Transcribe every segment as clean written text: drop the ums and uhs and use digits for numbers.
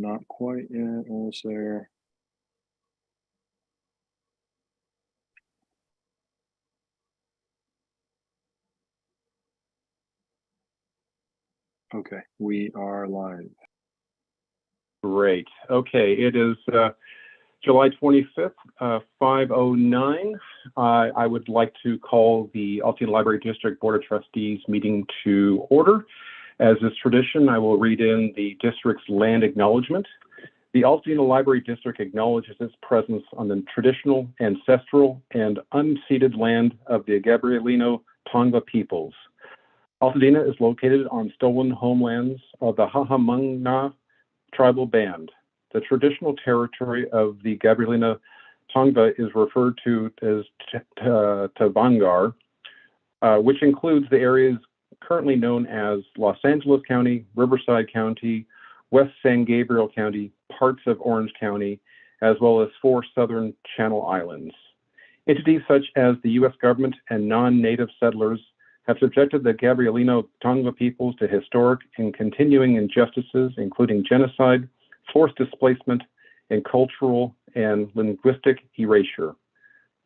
not quite yet, almost there. Okay, we are live. Great. Okay, it is July 25th, 5:09. I would like to call the Altadena Library District Board of Trustees meeting to order. As is tradition, I will read in the district's land acknowledgement. The Altadena Library District acknowledges its presence on the traditional, ancestral, and unceded land of the Gabrielino Tongva peoples. Altadena is located on stolen homelands of the Hahamungna tribal band. The traditional territory of the Gabrielino Tongva is referred to as Tabangar, which includes the areas currently known as Los Angeles County, Riverside County, West San Gabriel County, parts of Orange County, as well as 4 southern Channel Islands. Entities such as the U.S. government and non-native settlers have subjected the Gabrielino Tongva peoples to historic and continuing injustices, including genocide, forced displacement, and cultural and linguistic erasure.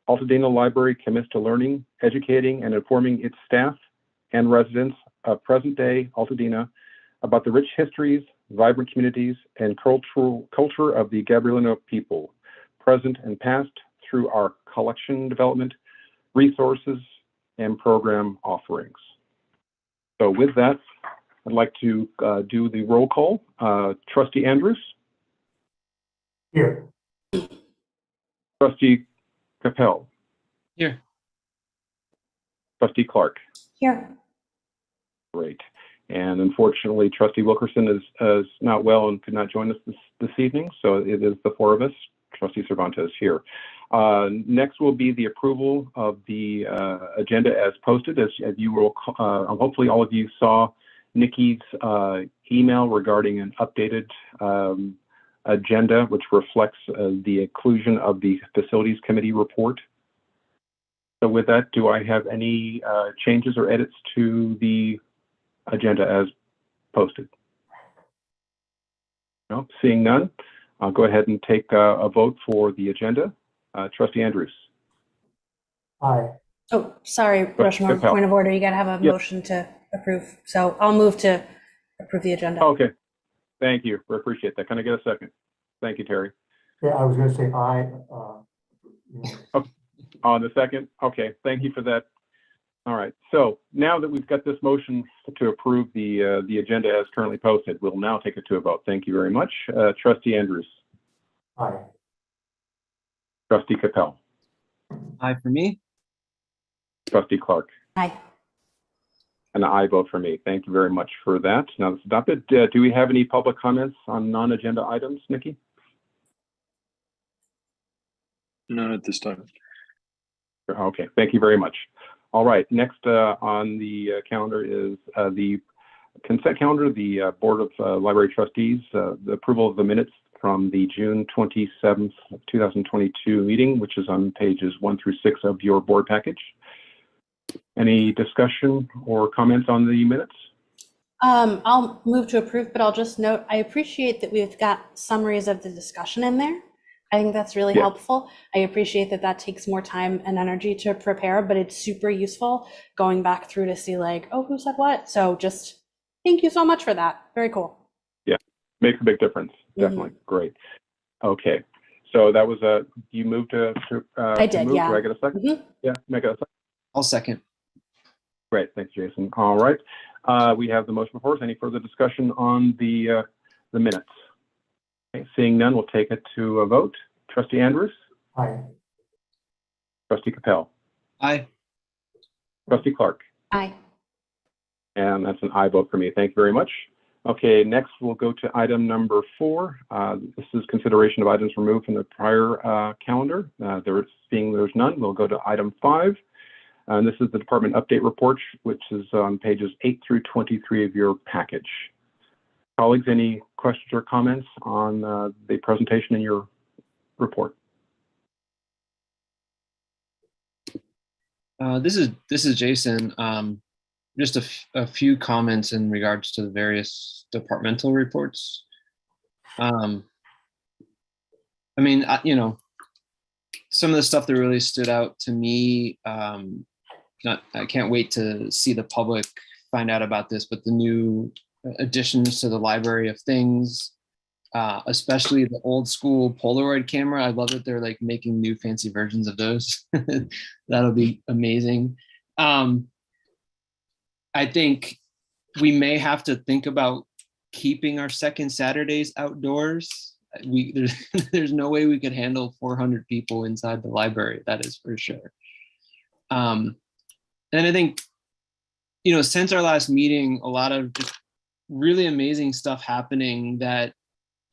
Altadena Library commits to learning, educating, and informing its staff and residents of present-day Altadena about the rich histories, vibrant communities, and culture of the Gabrielino people, present and past, through our collection development, resources, and program offerings. So with that, I'd like to do the roll call. Trustee Andrews? Here. Trustee Capel? Here. Trustee Clark? Here. Great. And unfortunately, Trustee Wilkerson is not well and could not join us this evening, so it is the 4 of us. Trustee Cervantes here. Next will be the approval of the agenda as posted. As you will, hopefully all of you saw Nikki's email regarding an updated agenda, which reflects the inclusion of the Facilities Committee report. So with that, do I have any changes or edits to the agenda as posted? No, seeing none, I'll go ahead and take a vote for the agenda. Trustee Andrews? Aye. Oh, sorry, Rushmore, point of order. You got to have a motion to approve. So I'll move to approve the agenda. Okay, thank you. We appreciate that. Can I get a second? Thank you, Terry. Yeah, I was going to say aye. Okay. On the second? Okay, thank you for that. All right, so now that we've got this motion to approve the agenda as currently posted, we'll now take it to a vote. Thank you very much. Trustee Andrews? Aye. Trustee Capel? Aye for me. Trustee Clark? Aye. And I vote for me. Thank you very much for that. Now that's adopted. Do we have any public comments on non-agenda items, Nikki? None at this time. Okay, thank you very much. All right, next on the calendar is the consent calendar, the Board of Library Trustees, the approval of the minutes from the June 27th, 2022 meeting, which is on pages 1 through 6 of your board package. Any discussion or comments on the minutes? I'll move to approve, but I'll just note, I appreciate that we've got summaries of the discussion in there. I think that's really helpful. I appreciate that that takes more time and energy to prepare, but it's super useful going back through to see like, oh, who said what? So just thank you so much for that. Very cool. Yeah, makes a big difference. Definitely. Great. Okay. So that was you moved to I did, move. yeah. Do I get a second? Yeah, make it a second. I'll second. Great. Thanks, Jason. All right. We have the motion before us. Any further discussion on the minutes? Okay, seeing none, we'll take it to a vote. Trustee Andrews? Aye. Trustee Capel? Aye. Trustee Clark? Aye. And that's an aye vote for me. Thank you very much. Okay, next we'll go to item number 4. This is consideration of items removed from the prior calendar. There's none, we'll go to item 5. And this is the department update report, which is on pages 8 through 23 of your package. Colleagues, any questions or comments on the presentation in your report? This is Jason. Just a few comments in regards to the various departmental reports. I mean, some of the stuff that really stood out to me, I can't wait to see the public find out about this, but the new additions to the Library of Things, especially the old school Polaroid camera. I love that they're like making new fancy versions of those. That'll be amazing. I think we may have to think about keeping our second Saturdays outdoors. There's no way we could handle 400 people inside the library. That is for sure. And I think, since our last meeting, a lot of just really amazing stuff happening that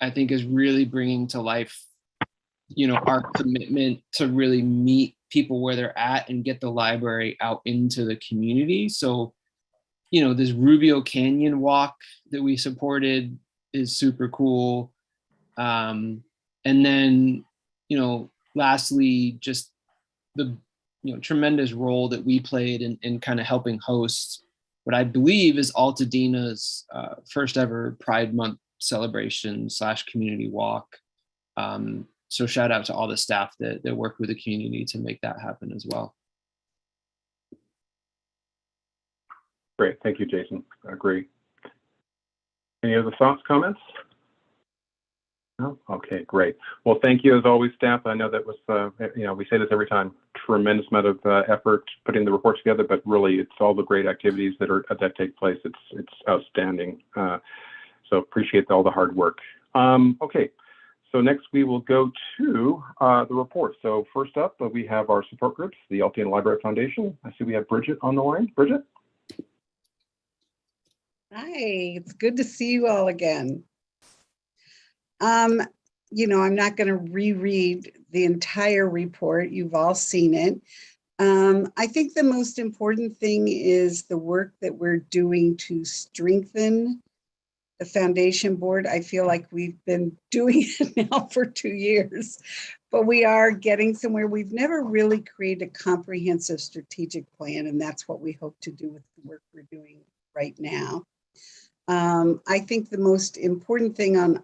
I think is really bringing to life, our commitment to really meet people where they're at and get the library out into the community. So, this Rubio Canyon walk that we supported is super cool. And then, lastly, just the, tremendous role that we played in kind of helping host what I believe is Altadena's first ever Pride Month celebration / community walk. So shout out to all the staff that worked with the community to make that happen as well. Great, thank you, Jason. I agree. Any other thoughts, comments? No? Okay, great. Well, thank you as always, staff. I know that was, we say this every time, tremendous amount of effort putting the report together, but really it's all the great activities that take place. It's outstanding. So appreciate all the hard work. Okay, so next we will go to the report. So first up, we have our support groups, the Altadena Library Foundation. I see we have Bridget on the line. Bridget? Hi, it's good to see you all again. I'm not going to reread the entire report. You've all seen it. I think the most important thing is the work that we're doing to strengthen the foundation board. I feel like we've been doing it now for 2 years, but we are getting somewhere. We've never really created a comprehensive strategic plan, and that's what we hope to do with the work we're doing right now. I think the most important thing on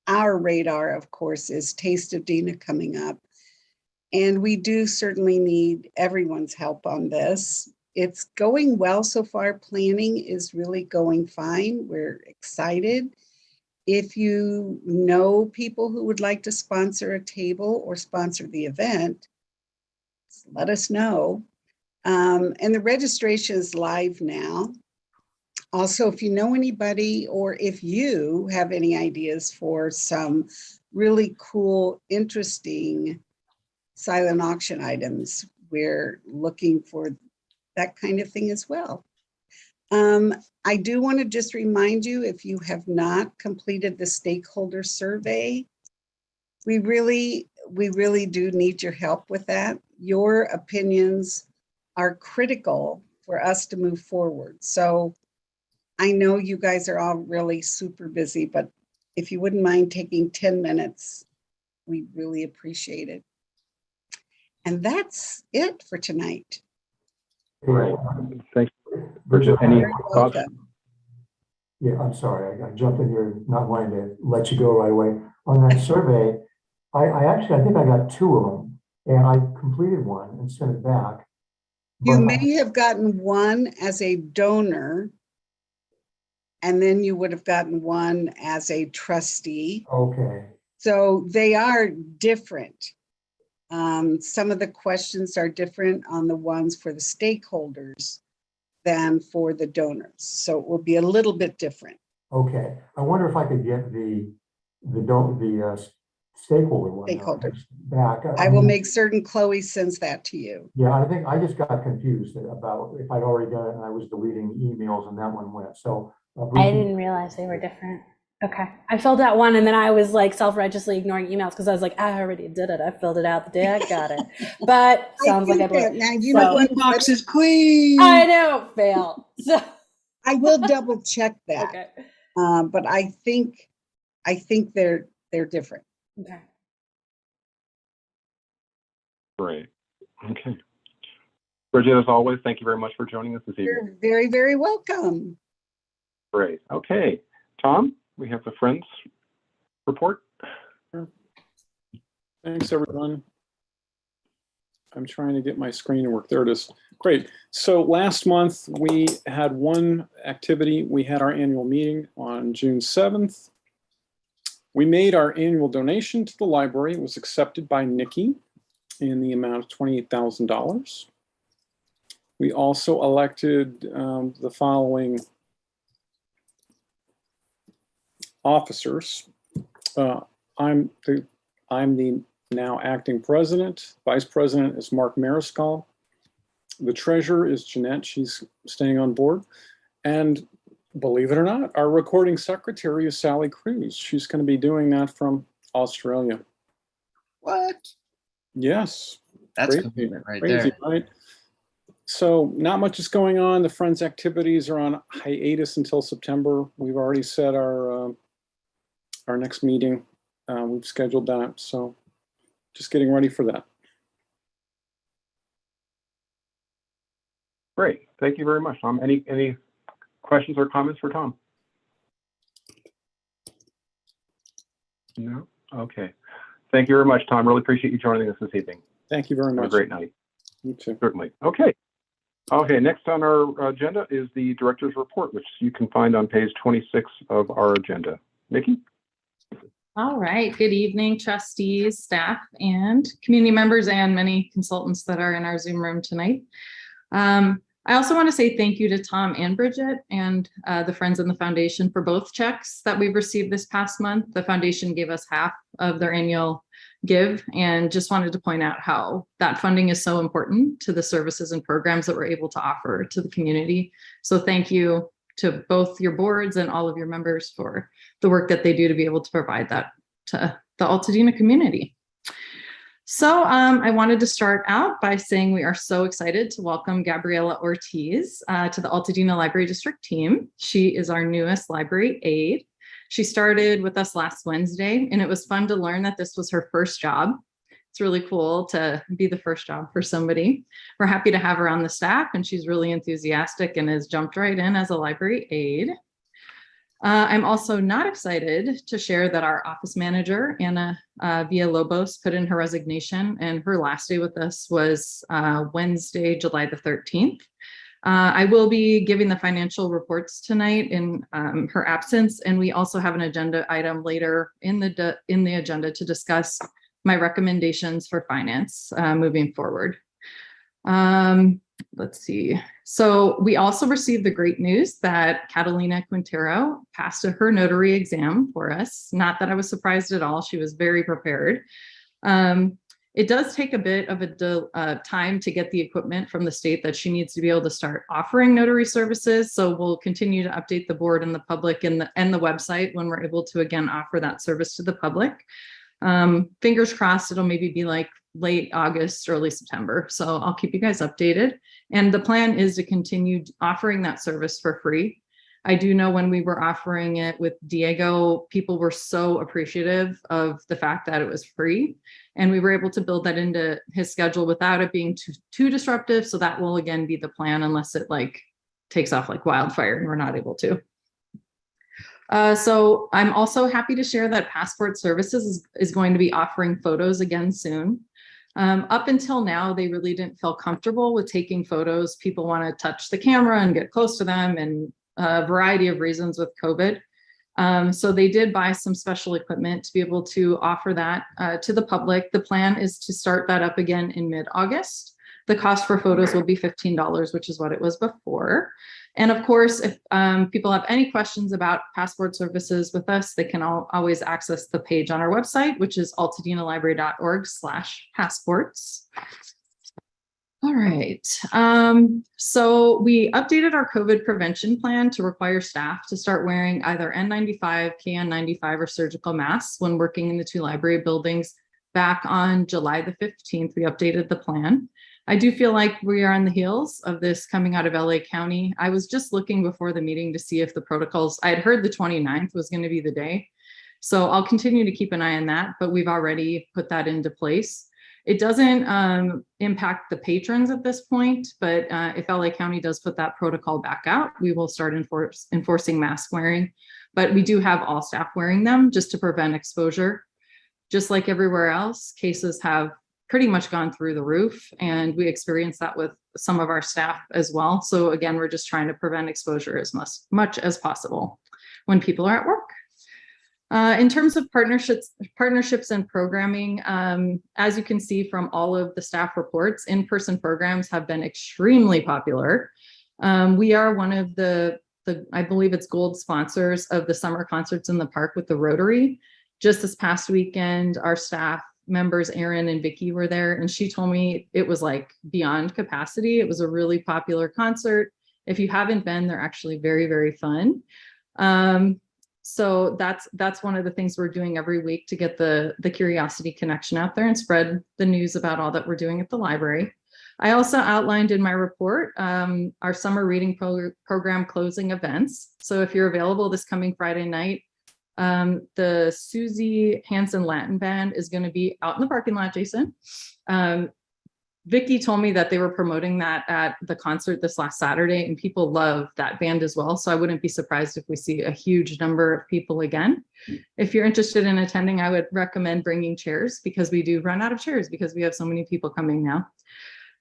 our radar, of course, is Taste of Dena coming up. And we do certainly need everyone's help on this. It's going well so far. Planning is really going fine. We're excited. If you know people who would like to sponsor a table or sponsor the event, let us know. And the registration is live now. Also, if you know anybody or if you have any ideas for some really cool, interesting silent auction items, we're looking for that kind of thing as well. I do want to just remind you, if you have not completed the stakeholder survey, we really do need your help with that. Your opinions are critical for us to move forward. So I know you guys are all really super busy, but if you wouldn't mind taking 10 minutes, we'd really appreciate it. And that's it for tonight. Great. Thanks. Bridget, Any You're thoughts? welcome. Yeah, I'm sorry. I jumped in here, not wanting to let you go right away. On that survey, I think I got 2 of them, and I completed one and sent it back. You But may have gotten one as a donor, and then you would have gotten one as a trustee. okay, So they are different. Some of the questions are different on the ones for the stakeholders than for the donors. So it will be a little bit different. okay. I wonder if I could get the stakeholder one Stakeholder. back. I will mean, make certain Chloe sends that to you. Yeah, I think I just got confused about if I'd already done it and I was deleting emails and that one went. So I didn't realize they were different. Okay. I filled out one and then I was like self-righteously ignoring emails because I was like, I already did it. I filled it out the day I got it. But sounds like I blew it. Now, you So- know what? Inbox is clean. I know, fail. So I will double check that. okay. But I think they're different. Okay. Great. Okay. Bridget, as always, thank you very much for joining us this evening. You're very, very welcome. Great. Okay. Tom, we have the Friends report. Thanks, everyone. I'm trying to get my screen to work. There it is. Great. So last month we had one activity. We had our annual meeting on June 7th. We made our annual donation to the library. It was accepted by Nikki in the amount of $28,000. We also elected the following officers. I'm the now acting president. Vice president is Mark Mariscal. The treasurer is Jeanette. She's staying on board. And believe it or not, our recording secretary is Sally Cruz. She's going to be doing that from Australia. What? Yes. That's Crazy, commitment right crazy, there. right? So not much is going on. The Friends activities are on hiatus until September. We've already set our next meeting. We've scheduled that. So just getting ready for that. Great. Thank you very much, Tom. Any questions or comments for Tom? No? Okay. Thank you very much, Tom. Really appreciate you joining us this evening. Thank you very Have much. a great night. You too. Certainly. Okay. Okay, next on our agenda is the director's report, which you can find on page 26 of our agenda. Nikki? All right, good evening, trustees, staff, and community members, and many consultants that are in our Zoom room tonight. I also want to say thank you to Tom and Bridget and the Friends and the Foundation for both checks that we've received this past month. The foundation gave us half of their annual give, and just wanted to point out how that funding is so important to the services and programs that we're able to offer to the community. So thank you to both your boards and all of your members for the work that they do to be able to provide that to the Altadena community. So I wanted to start out by saying we are so excited to welcome Gabriela Ortiz to the Altadena Library District team. She is our newest library aide. She started with us last Wednesday, and it was fun to learn that this was her first job. It's really cool to be the first job for somebody. We're happy to have her on the staff, and she's really enthusiastic and has jumped right in as a library aide. I'm also not excited to share that our office manager, Anna Villalobos, put in her resignation, and her last day with us was Wednesday, July the 13th. I will be giving the financial reports tonight in her absence, and we also have an agenda item later in the agenda to discuss my recommendations for finance moving forward. Let's see. So we also received the great news that Catalina Quintero passed her notary exam for us. Not that I was surprised at all. She was very prepared. It does take a bit of a time to get the equipment from the state that she needs to be able to start offering notary services. So we'll continue to update the board and the public and the website when we're able to again offer that service to the public. Fingers crossed, it'll maybe be like late August, early September. So I'll keep you guys updated. And the plan is to continue offering that service for free. I do know when we were offering it with Diego, people were so appreciative of the fact that it was free. And we were able to build that into his schedule without it being too disruptive. So that will again be the plan unless it like takes off like wildfire and we're not able to. So I'm also happy to share that Passport Services is going to be offering photos again soon. Up until now, they really didn't feel comfortable with taking photos. People want to touch the camera and get close to them, and a variety of reasons with COVID. So they did buy some special equipment to be able to offer that to the public. The plan is to start that up again in mid-August. The cost for photos will be $15, which is what it was before. And of course, if people have any questions about Passport Services with us, they can always access the page on our website, which is altadenalibrary.org/passports. All right. So we updated our COVID prevention plan to require staff to start wearing either N95, KN95, or surgical masks when working in the two library buildings. Back on July the 15th, we updated the plan. I do feel like we are on the heels of this coming out of LA County. I was just looking before the meeting to see if the protocols, I had heard the 29th was going to be the day. So I'll continue to keep an eye on that, but we've already put that into place. It doesn't impact the patrons at this point, but if LA County does put that protocol back out, we will start enforcing mask wearing. but we do have all staff wearing them just to prevent exposure. Just like everywhere else, cases have pretty much gone through the roof, and we experienced that with some of our staff as well. So again, we're just trying to prevent exposure as much as possible when people are at work. In terms of partnerships and programming, as you can see from all of the staff reports, in-person programs have been extremely popular. We are one of the I believe it's gold sponsors of the summer concerts in the park with the Rotary. Just this past weekend, our staff members, Erin and Vicky, were there, and she told me it was like beyond capacity. It was a really popular concert. If you haven't been, they're actually very, very fun. So that's one of the things we're doing every week to get the Curiosity Connection out there and spread the news about all that we're doing at the library. I also outlined in my report our summer reading program closing events. So if you're available this coming Friday night, the Susie Hansen Latin Band is going to be out in the parking lot, Jason. Vicky told me that they were promoting that at the concert this last Saturday, and people love that band as well. So I wouldn't be surprised if we see a huge number of people again. If you're interested in attending, I would recommend bringing chairs, because we do run out of chairs because we have so many people coming now.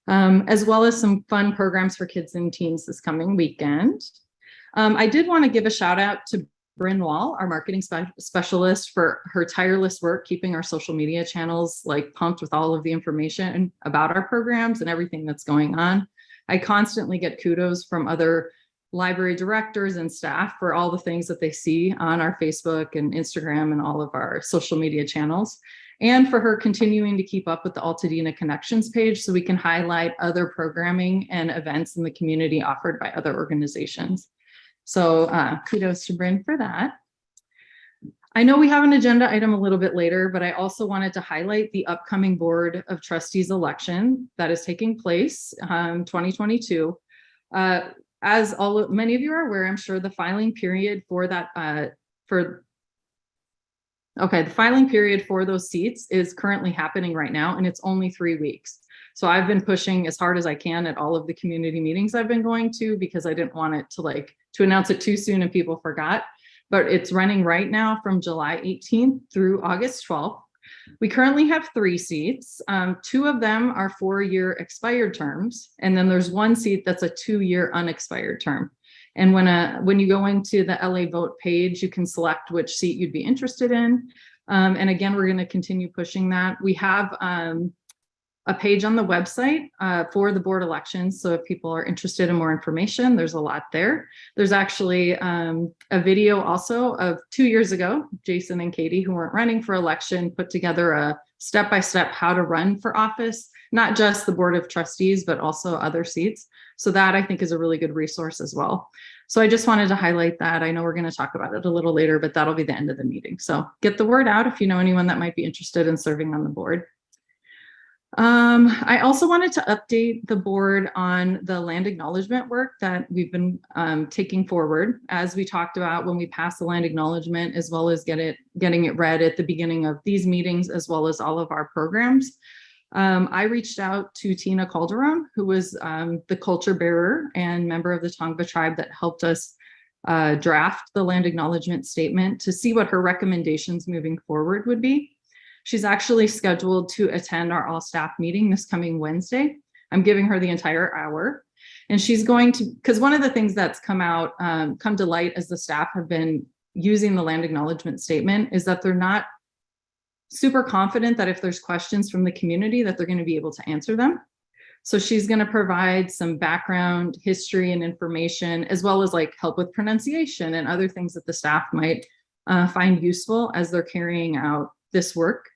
As well as some fun programs for kids and teens this coming weekend. I did want to give a shout out to Bryn Wall, our marketing specialist, for her tireless work keeping our social media channels like pumped with all of the information about our programs and everything that's going on. I constantly get kudos from other library directors and staff for all the things that they see on our Facebook and Instagram and all of our social media channels, and for her continuing to keep up with the Altadena Connections page so we can highlight other programming and events in the community offered by other organizations. So kudos to Bryn for that. I know we have an agenda item a little bit later, but I also wanted to highlight the upcoming Board of Trustees election that is taking place 2022. As many of you are aware, I'm sure the filing period for that the filing period for those seats is currently happening right now, and it's only 3 weeks. So I've been pushing as hard as I can at all of the community meetings I've been going to, because I didn't want it to announce it too soon and people forgot. But it's running right now from July 18th through August 12th. We currently have 3 seats. 2 of them are 4-year expired terms, and then there's 1 seat that's a 2-year unexpired term. And when you go into the LA Vote page, you can select which seat you'd be interested in. And again, we're going to continue pushing that. We have a page on the website for the board elections. So if people are interested in more information, there's a lot there. There's actually a video also of 2 years ago, Jason and Katie, who weren't running for election, put together a step-by-step how to run for office, not just the Board of Trustees, but also other seats. So that I think is a really good resource as well. So I just wanted to highlight that. I know we're going to talk about it a little later, but that'll be the end of the meeting. So get the word out if you know anyone that might be interested in serving on the board. I also wanted to update the board on the land acknowledgement work that we've been taking forward, as we talked about when we passed the land acknowledgement, as well as getting it read at the beginning of these meetings, as well as all of our programs. I reached out to Tina Calderon, who was the culture bearer and member of the Tongva tribe that helped us draft the land acknowledgement statement, to see what her recommendations moving forward would be. She's actually scheduled to attend our all staff meeting this coming Wednesday. I'm giving her the entire hour, and she's going to, because one of the things that's come to light as the staff have been using the land acknowledgement statement is that they're not super confident that if there's questions from the community that they're going to be able to answer them. So she's going to provide some background, history, and information, as well as like help with pronunciation and other things that the staff might find useful as they're carrying out this work.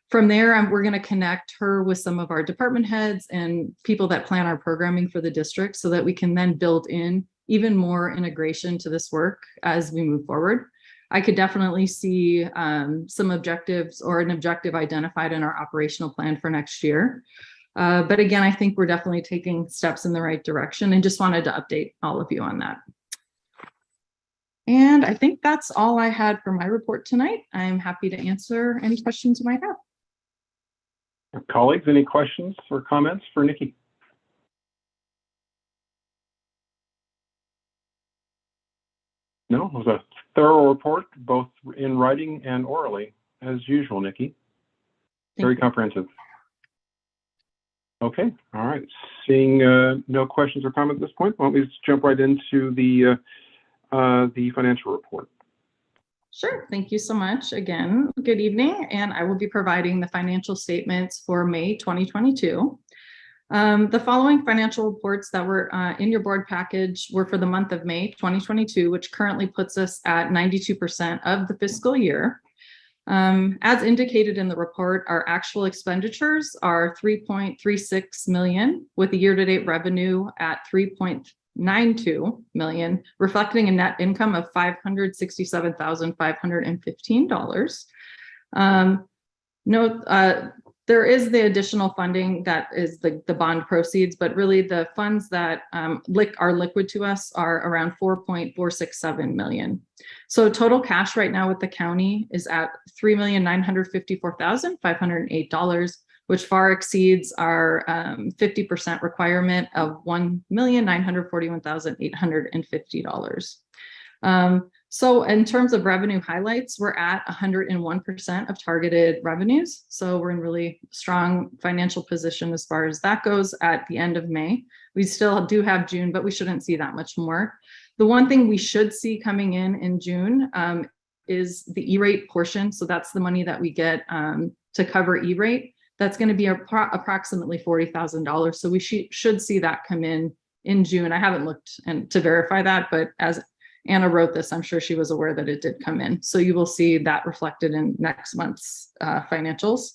From there, we're going to connect her with some of our department heads and people that plan our programming for the district, so that we can then build in even more integration to this work as we move forward. I could definitely see some objectives, or an objective identified in our operational plan for next year. But again, I think we're definitely taking steps in the right direction, and just wanted to update all of you on that. And I think that's all I had for my report tonight. I'm happy to answer any questions you might have. Colleagues, any questions or comments for Nikki? No, it was a thorough report, both in writing and orally, as usual, Nikki. Very comprehensive. Okay, all right. Seeing no questions or comments at this point, why don't we just jump right into the financial report. Sure. Thank you so much. Again, good evening, and I will be providing the financial statements for May 2022. The following financial reports that were in your board package were for the month of May 2022, which currently puts us at 92% of the fiscal year. As indicated in the report, our actual expenditures are 3.36 million, with a year-to-date revenue at 3.92 million, reflecting a net income of $567,515. Note, there is the additional funding that is the bond proceeds, but really the funds that are liquid to us are around 4.467 million. So total cash right now with the county is at $3,954,508, which far exceeds our 50% requirement of $1,941,850. So in terms of revenue highlights, we're at 101% of targeted revenues. So we're in really strong financial position as far as that goes at the end of May. We still do have June, but we shouldn't see that much more. The one thing we should see coming in June is the E-rate portion. So that's the money that we get to cover E-rate. That's going to be approximately $40,000. So we should see that come in June. I haven't looked to verify that, but as Anna wrote this, I'm sure she was aware that it did come in. So you will see that reflected in next month's financials.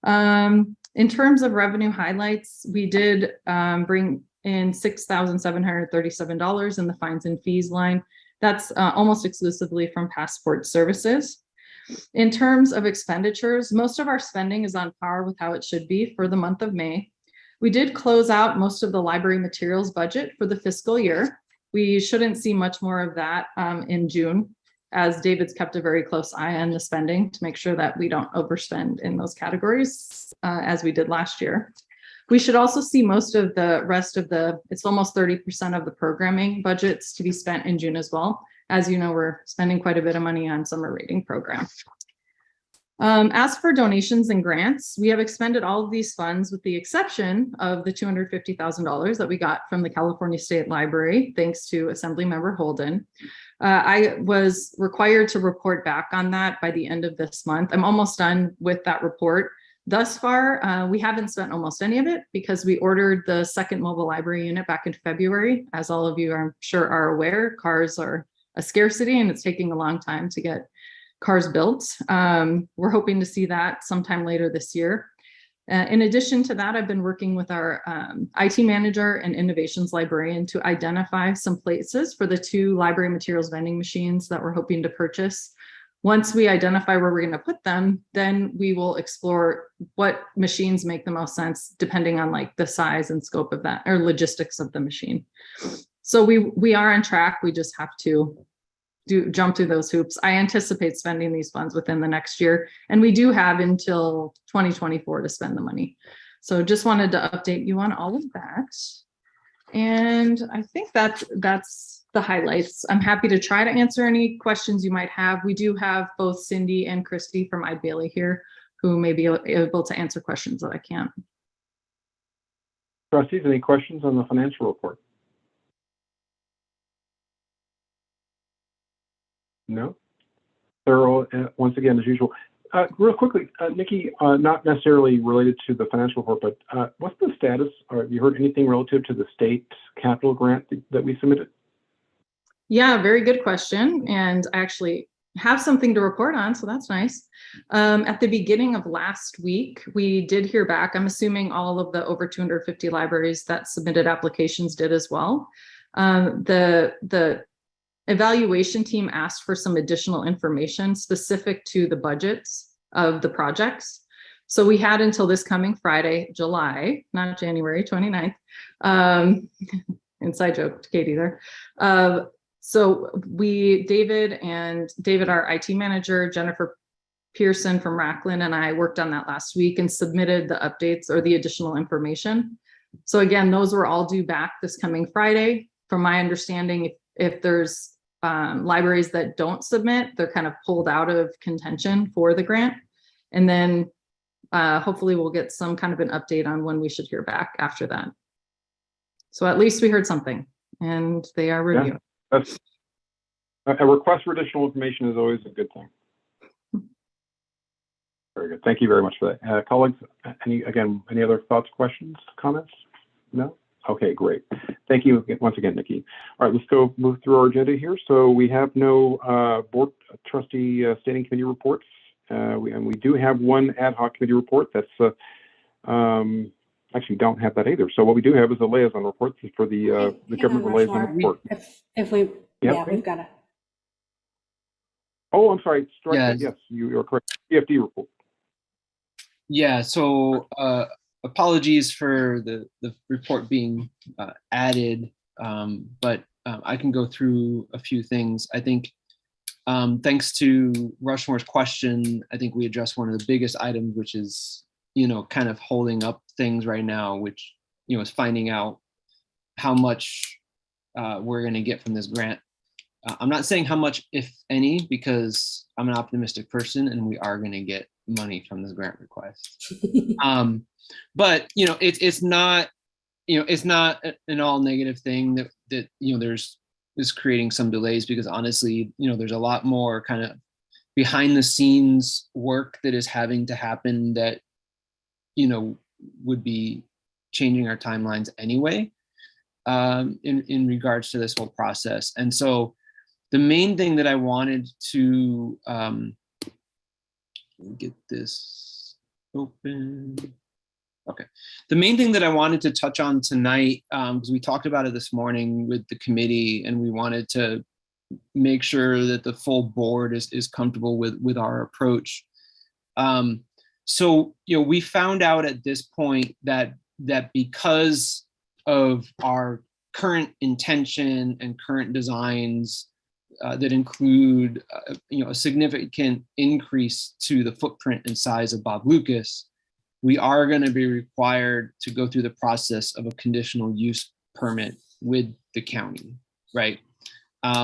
In terms of revenue highlights, we did bring in $6,737 in the fines and fees line. That's almost exclusively from passport services. In terms of expenditures, most of our spending is on par with how it should be for the month of May. We did close out most of the library materials budget for the fiscal year. We shouldn't see much more of that in June, as David's kept a very close eye on the spending to make sure that we don't overspend in those categories as we did last year. We should also see most of the rest of it's almost 30% of the programming budgets to be spent in June as well. As you know, we're spending quite a bit of money on summer reading program. As for donations and grants, we have expended all of these funds with the exception of the $250,000 that we got from the California State Library, thanks to Assemblymember Holden. I was required to report back on that by the end of this month. I'm almost done with that report. Thus far, we haven't spent almost any of it because we ordered the second mobile library unit back in February. As all of you I'm sure are aware, cars are a scarcity and it's taking a long time to get cars built. We're hoping to see that sometime later this year. In addition to that, I've been working with our IT manager and innovations librarian to identify some places for the 2 library materials vending machines that we're hoping to purchase. Once we identify where we're going to put them, then we will explore what machines make the most sense depending on like the size and scope of that or logistics of the machine. So we are on track. We just have to jump through those hoops. I anticipate spending these funds within the next year, and we do have until 2024 to spend the money. So just wanted to update you on all of that. And I think that's the highlights. I'm happy to try to answer any questions you might have. We do have both Cindy and Christy from Eide Bailly here who may be able to answer questions that I can't. Trustees, any questions on the financial report? No? Thorough, once again, as usual. Real quickly, Nikki, not necessarily related to the financial report, but what's the status, or have you heard anything relative to the state capital grant that we submitted? Yeah, very good question. And I actually have something to report on, so that's nice. At the beginning of last week, we did hear back. I'm assuming all of the over 250 libraries that submitted applications did as well. The evaluation team asked for some additional information specific to the budgets of the projects. So we had until this coming Friday, July, not January 29th. Inside joke to Katie there. So David, our IT manager, Jennifer Pearson from Racklin, and I worked on that last week and submitted the updates or the additional information. So again, those were all due back this coming Friday. From my understanding, if there's libraries that don't submit, they're kind of pulled out of contention for the grant. And then hopefully we'll get some kind of an update on when we should hear back after that. So at least we heard something, and they are reviewing. That's a request for additional information is always a good thing. Very good. Thank you very much for that. Colleagues, any other thoughts, questions, comments? No? Okay, great. Thank you once again, Nikki. All right, let's move through our agenda here. So we have no board trustee standing committee reports. And we do have one ad hoc committee report that's actually don't have that either. So what we do have is a liaison report for the government liaison report. If we, Yeah, we've got to. Oh, I'm sorry. Yes. Yes, you are correct. CFD report. Yeah, so apologies for the report being added, but I can go through a few things. I think thanks to Rushmore's question, I think we addressed one of the biggest items, which is, kind of holding up things right now, which, is finding out how much we're going to get from this grant. I'm not saying how much, if any, because I'm an optimistic person and we are going to get money from this grant request. But it's not, it's not an all negative thing that there's is creating some delays, because honestly, there's a lot more kind of behind the scenes work that is having to happen that would be changing our timelines anyway, in regards to this whole process. And so the main thing that I wanted to get this open. Okay. The main thing that I wanted to touch on tonight, because we talked about it this morning with the committee, and we wanted to make sure that the full board is comfortable with our approach. So, we found out at this point that because of our current intention and current designs that include, a significant increase to the footprint and size of Bob Lucas, we are going to be required to go through the process of a conditional use permit with the county, right?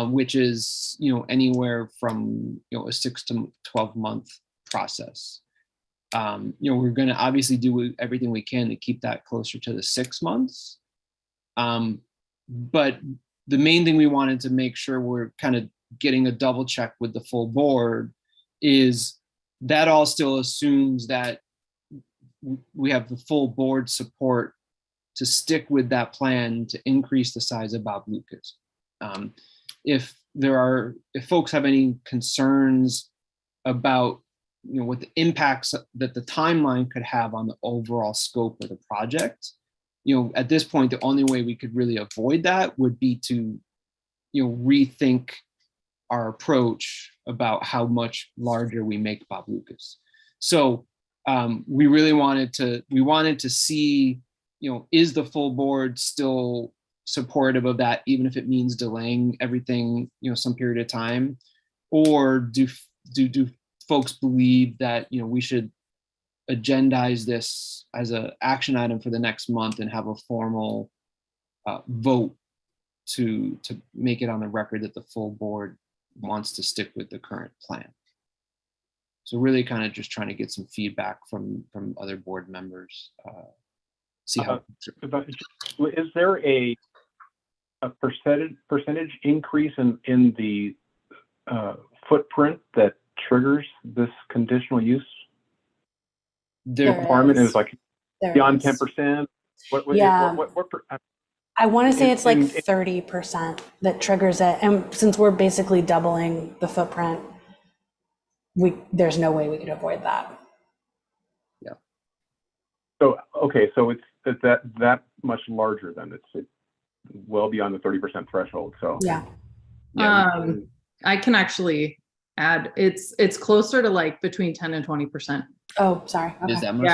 Which is, anywhere from, a 6 to 12 month process. We're going to obviously do everything we can to keep that closer to the 6 months. But the main thing we wanted to make sure we're kind of getting a double check with the full board is that all still assumes that we have the full board support to stick with that plan to increase the size of Bob Lucas. If folks have any concerns about what the impacts that the timeline could have on the overall scope of the project, at this point, the only way we could really avoid that would be to rethink our approach about how much larger we make Bob Lucas. So we really wanted to see, is the full board still supportive of that, even if it means delaying everything, some period of time, or do folks believe that, we should agendize this as an action item for the next month and have a formal vote to make it on the record that the full board wants to stick with the current plan. So really kind of just trying to get some feedback from other board members. See how. Is there a percentage increase in the footprint that triggers this conditional use requirement? Is like beyond 10%? I want to say it's like 30% that triggers it. And since we're basically doubling the footprint, there's no way we could avoid that. Yeah. So, okay, so it's that much larger than it's well beyond the 30% threshold. So yeah. I can actually add, it's closer to like between 10 and 20%. Oh, sorry. Okay. Is that much?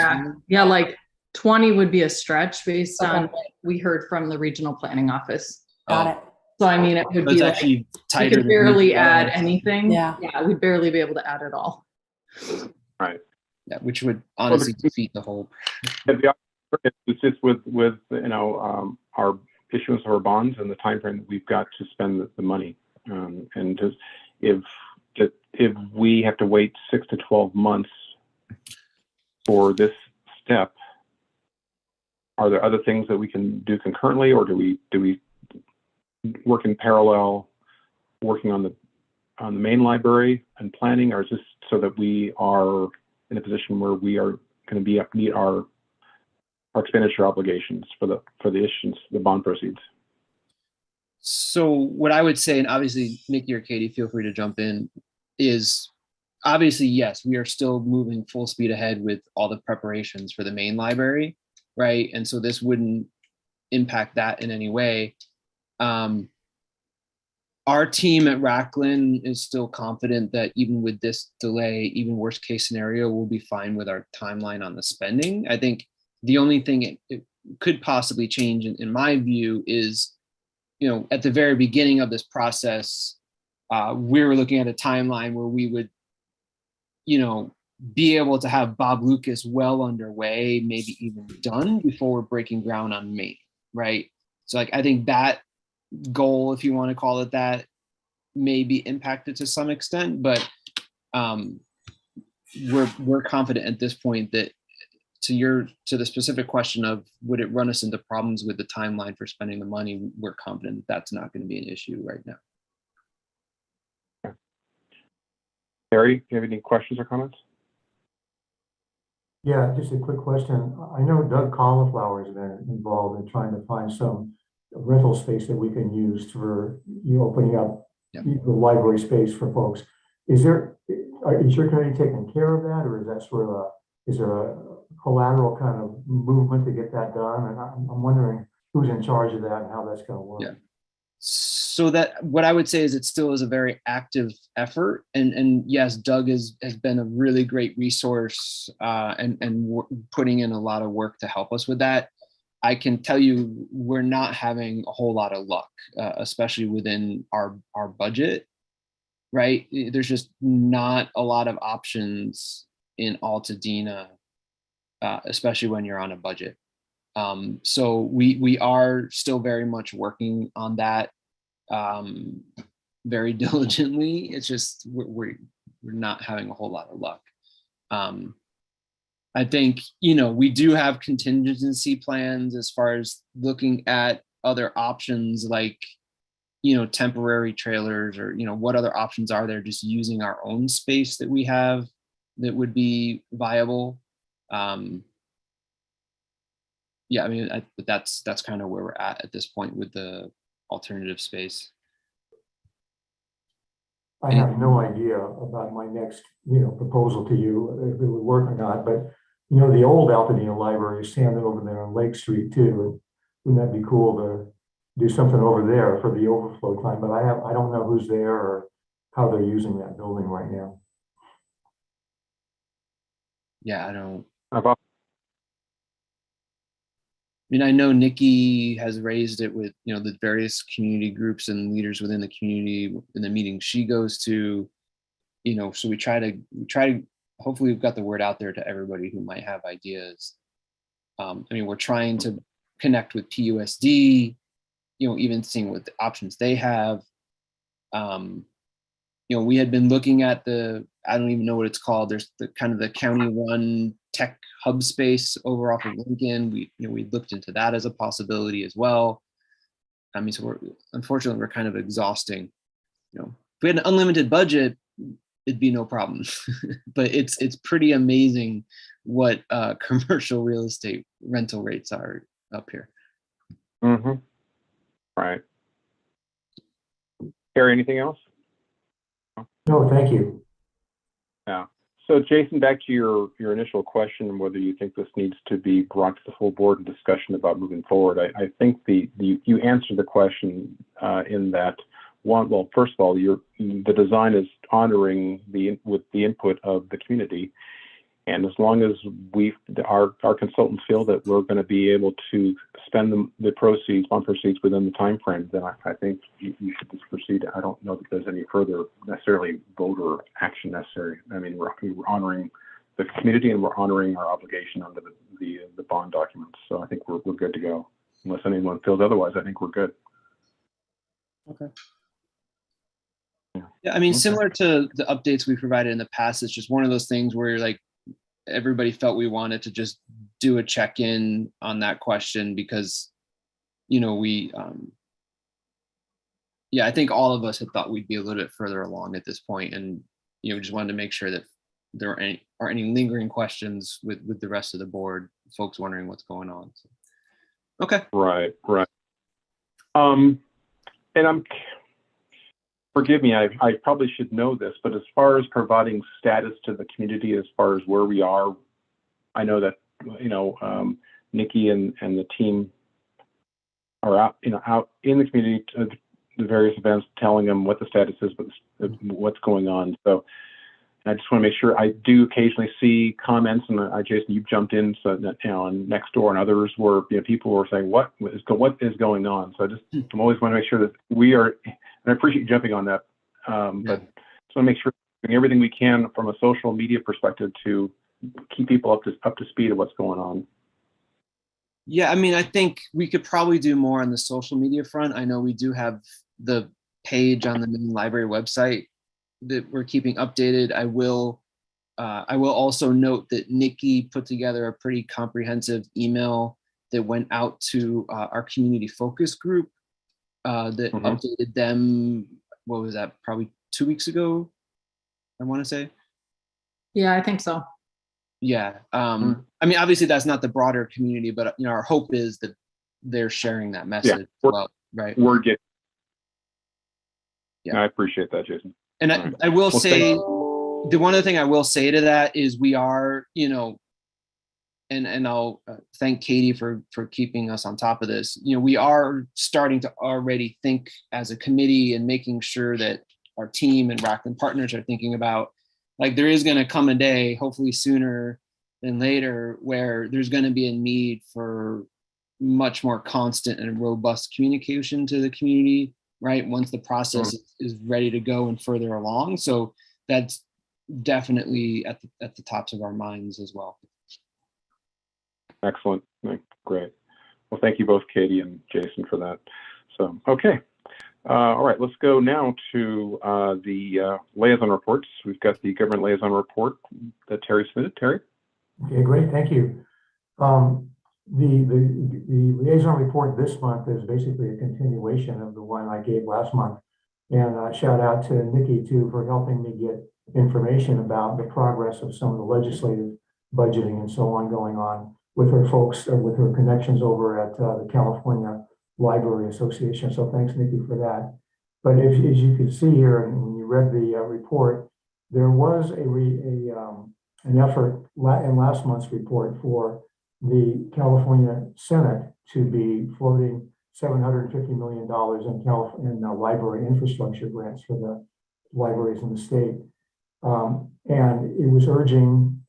Yeah, like 20 would be a stretch based on what we heard from the regional planning office. Got it. So I mean, it would be like actually tighter. We could barely add anything. Yeah, we'd barely be able to add it all. Right. Yeah, which would honestly defeat the whole. It's just with our issuance of our bonds and the time frame that we've got to spend the money. And just if we have to wait 6 to 12 months for this step, are there other things that we can do concurrently, or do we work in parallel, working on the main library and planning, or is this so that we are in a position where we are going to meet our expenditure obligations for the issuance, the bond proceeds? So what I would say, and obviously Nikki or Katie, feel free to jump in, is obviously, yes, we are still moving full speed ahead with all the preparations for the main library, right? And so this wouldn't impact that in any way. Our team at Racklin is still confident that even with this delay, even worst case scenario, we'll be fine with our timeline on the spending. I think the only thing it could possibly change in my view is, at the very beginning of this process, we were looking at a timeline where we would, be able to have Bob Lucas well underway, maybe even done before we're breaking ground on Maine, right? So I think that goal, if you want to call it that, may be impacted to some extent, but we're confident at this point that to the specific question of would it run us into problems with the timeline for spending the money, we're confident that that's not going to be an issue right now. Harry, do you have any questions or comments? Yeah, just a quick question. I know Doug Cauliflower has been involved in trying to find some rental space that we can use for opening up the library space for folks. Is your committee taking care of that, or is that sort of is there a collateral kind of movement to get that done? And I'm wondering who's in charge of that and how that's going to work. Yeah. So that what I would say is it still is a very active effort, and yes, Doug has been a really great resource and putting in a lot of work to help us with that. I can tell you we're not having a whole lot of luck, especially within our budget, right? There's just not a lot of options in Altadena, especially when you're on a budget. So we are still very much working on that very diligently. It's just we're not having a whole lot of luck. I think, we do have contingency plans as far as looking at other options like, temporary trailers or, what other options are there, just using our own space that we have that would be viable. Yeah, I mean, that's kind of where we're at this point with the alternative space. I have no idea about my next, proposal to you, if it would work or not, but, the old Altadena library is standing over there on Lake Street too. And wouldn't that be cool to do something over there for the overflow time? But I don't know who's there or how they're using that building right now. Yeah, I don't. About I know Nikki has raised it with, the various community groups and leaders within the community in the meetings she goes to, so we try to, hopefully we've got the word out there to everybody who might have ideas. We're trying to connect with PUSD, even seeing what the options they have. We had been looking at I don't even know what it's called. There's the kind of the county one tech hub space over off of Lincoln. We looked into that as a possibility as well. So unfortunately we're kind of exhausting. If we had an unlimited budget, it'd be no problem. But it's pretty amazing what commercial real estate rental rates are up here. Mm-hmm. Right. Harry, anything else? No, thank you. Yeah. So Jason, back to your initial question, whether you think this needs to be brought to the full board in discussion about moving forward. I think you answered the question in that one. Well, first of all, the design is honoring with the input of the community, and as long as our consultants feel that we're going to be able to spend the bond proceeds within the time frame, then I think you should just proceed. I don't know that there's any further necessarily voter action necessary. We're honoring the community and we're honoring our obligation under the bond documents. So I think we're good to go. Unless anyone feels otherwise, I think we're good. Okay. Yeah, I mean, Okay. similar to the updates we provided in the past, it's just one of those things where like everybody felt we wanted to just do a check-in on that question because, you know, yeah, I think all of us had thought we'd be a little bit further along at this point, and you know, we just wanted to make sure that there aren't any lingering questions with the rest of the board, folks wondering what's going on. So, okay. Right. And forgive me, I probably should know this, but as far as providing status to the community, as far as where we are, I know that, you know, Nikki and the team are out in the community to the various events, telling them what the status is, what's going on. So I just want to make sure. I do occasionally see comments, and Jason, you've jumped in, so that, you know, on Nextdoor and others, where, you know, people were saying what is going on. So I'm always want to make sure that we are, and I appreciate you jumping on that. But just want to make sure we're doing everything we can from a social media perspective to keep people up to speed of what's going on. Yeah, I mean, I think we could probably do more on the social media front. I know we do have the page on the main library website that we're keeping updated. I will also note that Nikki put together a pretty comprehensive email that went out to our community focus group that updated them. What was that? Probably 2 weeks ago, I want to say. Yeah, I think so. Yeah. I mean, obviously that's not the broader community, but you know, our hope is that they're sharing that message. Well, right. We're getting. Yeah. I appreciate that, Jason. And I will say, the one other thing I will say to that is we are, you know, and I'll thank Katie for keeping us on top of this. You know, we are starting to already think as a committee and making sure that our team and Rockland partners are thinking about, like, there is going to come a day, hopefully sooner than later, where there's going to be a need for much more constant and robust communication to the community, right? Once the process is ready to go and further along. So that's definitely at the tops of our minds as well. Excellent. Great. Well, thank you both, Katie and Jason, for that. So, okay. All right, let's go now to the liaison reports. We've got the government liaison report that Terry submitted. Terry? Okay, great. Thank you. The liaison report this month is basically a continuation of the one I gave last month. And shout out to Nikki, too, for helping me get information about the progress of some of the legislative budgeting and so on going on with her folks, with her connections over at the California Library Association. So thanks, Nikki, for that. But as you can see here, and when you read the report, there was an effort in last month's report for the California Senate to be floating $750 million in library infrastructure grants for the libraries in the state. And it was urging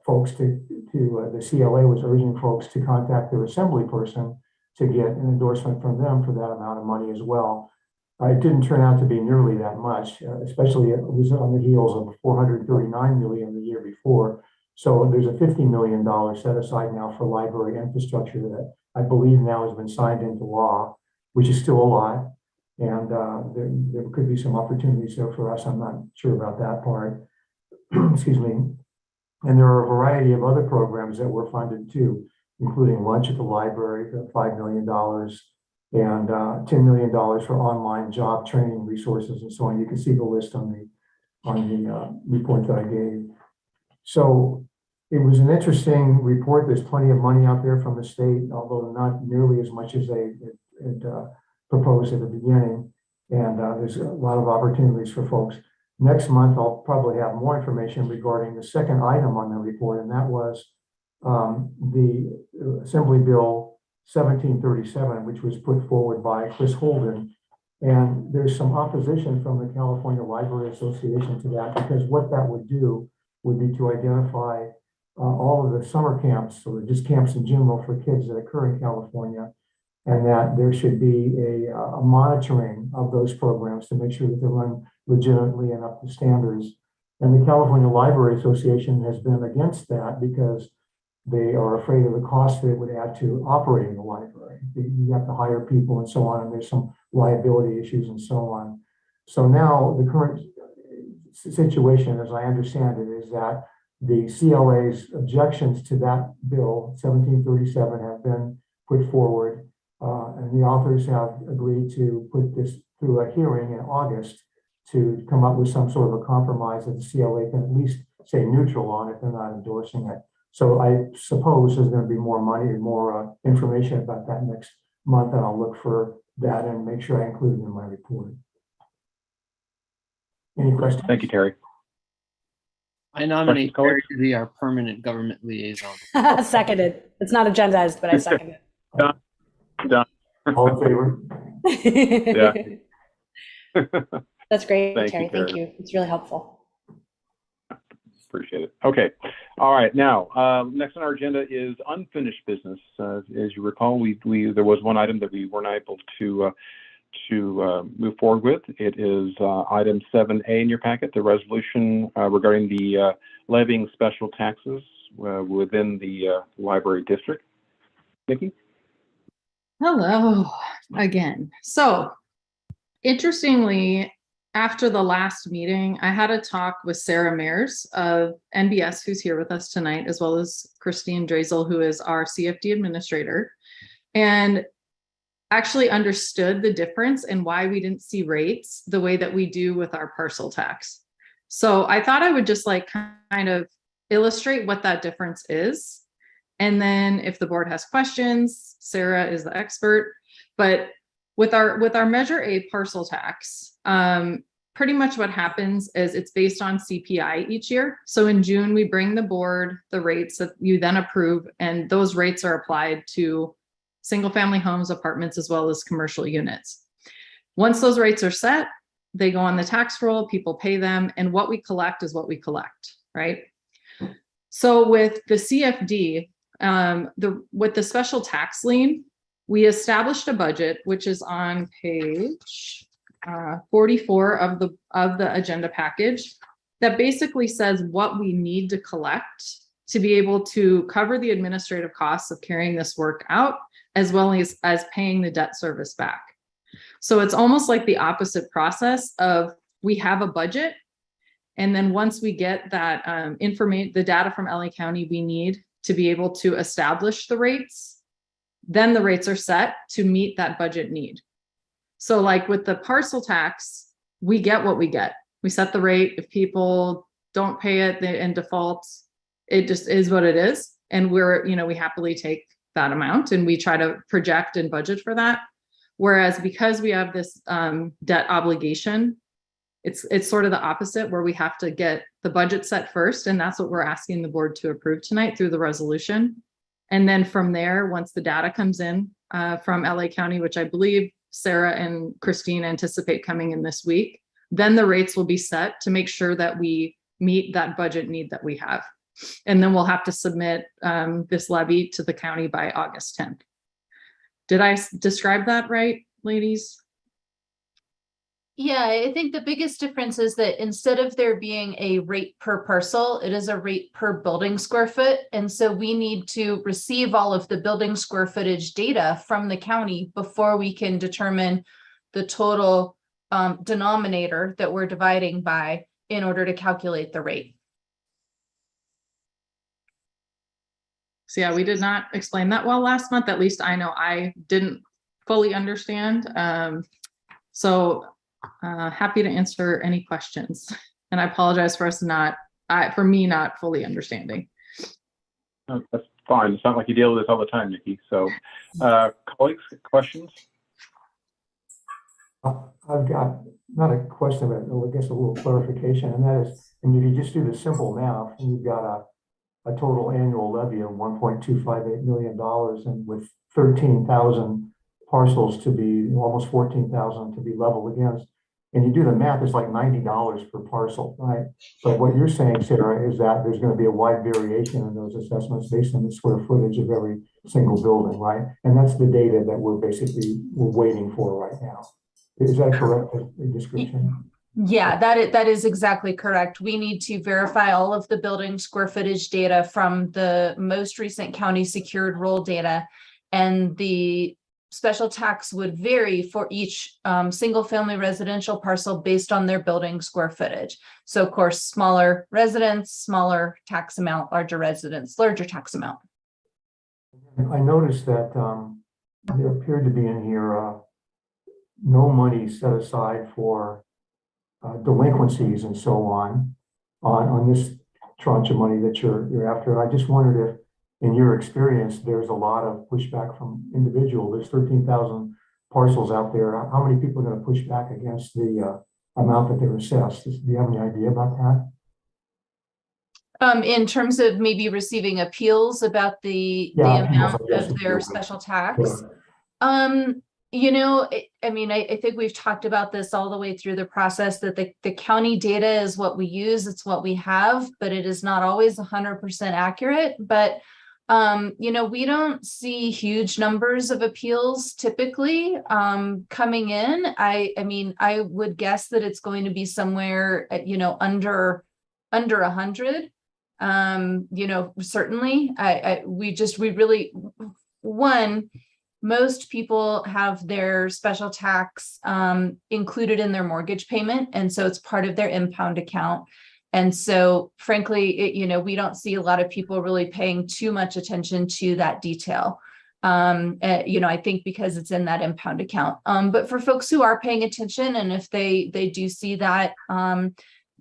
folks the CLA was urging folks to contact their assembly person to get an endorsement from them for that amount of money as well. It didn't turn out to be nearly that much, especially it was on the heels of $439 million the year before. So there's a $50 million set aside now for library infrastructure that I believe now has been signed into law, which is still a lot. And there could be some opportunities there for us. I'm not sure about that part. Excuse me. And there are a variety of other programs that were funded too, including lunch at the library, $5 million, and $10 million for online job training resources and so on. You can see the list on the report that I gave. So it was an interesting report. There's plenty of money out there from the state, although not nearly as much as they had proposed at the beginning. And there's a lot of opportunities for folks. Next month, I'll probably have more information regarding the second item on the report, and that was the Assembly Bill 1737, which was put forward by Chris Holden. And there's some opposition from the California Library Association to that, because what that would do would be to identify all of the summer camps, or just camps in general for kids that occur in California, and that there should be a monitoring of those programs to make sure that they're run legitimately and up to standards. And the California Library Association has been against that because they are afraid of the cost that it would add to operating the library. You have to hire people and so on, and there's some liability issues and so on. So now the current situation, as I understand it, is that the CLA's objections to that bill, 1737, have been put forward. And the authors have agreed to put this through a hearing in August to come up with some sort of a compromise that the CLA can at least say neutral on if they're not endorsing it. So I suppose there's going to be more money and more information about that next month, and I'll look for that and make sure I include it in my report. Any questions? Thank you, Terry. I nominate Questions, Terry to be our permanent government liaison. Seconded. It's not agendized, but I second Done. All in favor? it. That's great, Thank you, Terry. Thank you. It's really helpful. Appreciate it. Okay. All right. Now, next on our agenda is unfinished business. As you recall, there was one item that we weren't able to move forward with. It is item 7A in your packet, the resolution regarding the levying special taxes within the library district. Nikki? Hello again. So interestingly, after the last meeting, I had a talk with Sarah Mears of NBS, who's here with us tonight, as well as Christine Drazel, who is our CFD administrator, and actually understood the difference and why we didn't see rates the way that we do with our parcel tax. So I thought I would just like kind of illustrate what that difference is. And then if the board has questions, Sarah is the expert. But with our Measure A parcel tax, pretty much what happens is it's based on CPI each year. So in June, we bring the board the rates that you then approve, and those rates are applied to single family homes, apartments, as well as commercial units. Once those rates are set, they go on the tax roll, people pay them, and what we collect is what we collect, right? So with the CFD, with the special tax lien, we established a budget, which is on page 44 of the agenda package, that basically says what we need to collect to be able to cover the administrative costs of carrying this work out, as well as paying the debt service back. So it's almost like the opposite process of we have a budget, and then once we get that the data from LA County we need to be able to establish the rates, then the rates are set to meet that budget need. So like with the parcel tax, we get what we get. We set the rate. If people don't pay it in default, it just is what it is. And we happily take that amount and we try to project and budget for that. Whereas because we have this debt obligation, it's sort of the opposite, where we have to get the budget set first. And that's what we're asking the board to approve tonight through the resolution. And then from there, once the data comes in from LA County, which I believe Sarah and Christine anticipate coming in this week, then the rates will be set to make sure that we meet that budget need that we have. And then we'll have to submit this levy to the county by August 10th. Did I describe that right, ladies? Yeah, I think the biggest difference is that instead of there being a rate per parcel, it is a rate per building square foot. And so we need to receive all of the building square footage data from the county before we can determine the total denominator that we're dividing by in order to calculate the rate. So yeah, we did not explain that well last month. At least I know I didn't fully understand. Happy to answer any questions. And I apologize for me not fully understanding. No, that's fine. It's not like you deal with this all the time, Nikki. So colleagues, questions? I've got not a question, but I guess a little clarification, and that is, and if you just do the simple math, and you've got a total annual levy of $1.258 million, and with 13,000 parcels to be, almost 14,000 to be leveled against, and you do the math, it's like $90 per parcel, right? But what you're saying, Sarah, is that there's going to be a wide variation in those assessments based on the square footage of every single building, right? And that's the data that we're waiting for right now. Is that correct description? Yeah, that is exactly correct. We need to verify all of the building square footage data from the most recent county secured roll data, and the special tax would vary for each single family residential parcel based on their building square footage. So of course, smaller residents, smaller tax amount, larger residents, larger tax amount. I noticed that there appeared to be in here no money set aside for delinquencies and so on this tranche of money that you're after. I just wondered if, in your experience, there's a lot of pushback from individuals. There's 13,000 parcels out there. How many people are going to push back against the amount that they're assessed? Do you have any idea about that? In terms of maybe receiving appeals about the Yeah, amount appeals, I guess, of their appeals. special tax. Yeah. You know, I mean, I think we've talked about this all the way through the process, that the county data is what we use, it's what we have, but it is not always 100% accurate. But you know, we don't see huge numbers of appeals typically coming in. I mean, I would guess that it's going to be somewhere at, you know, under 100. You know, certainly we really, most people have their special tax included in their mortgage payment. And so it's part of their impound account. And so frankly, you know, we don't see a lot of people really paying too much attention to that detail. You know, I think because it's in that impound account. But for folks who are paying attention, and if they do see that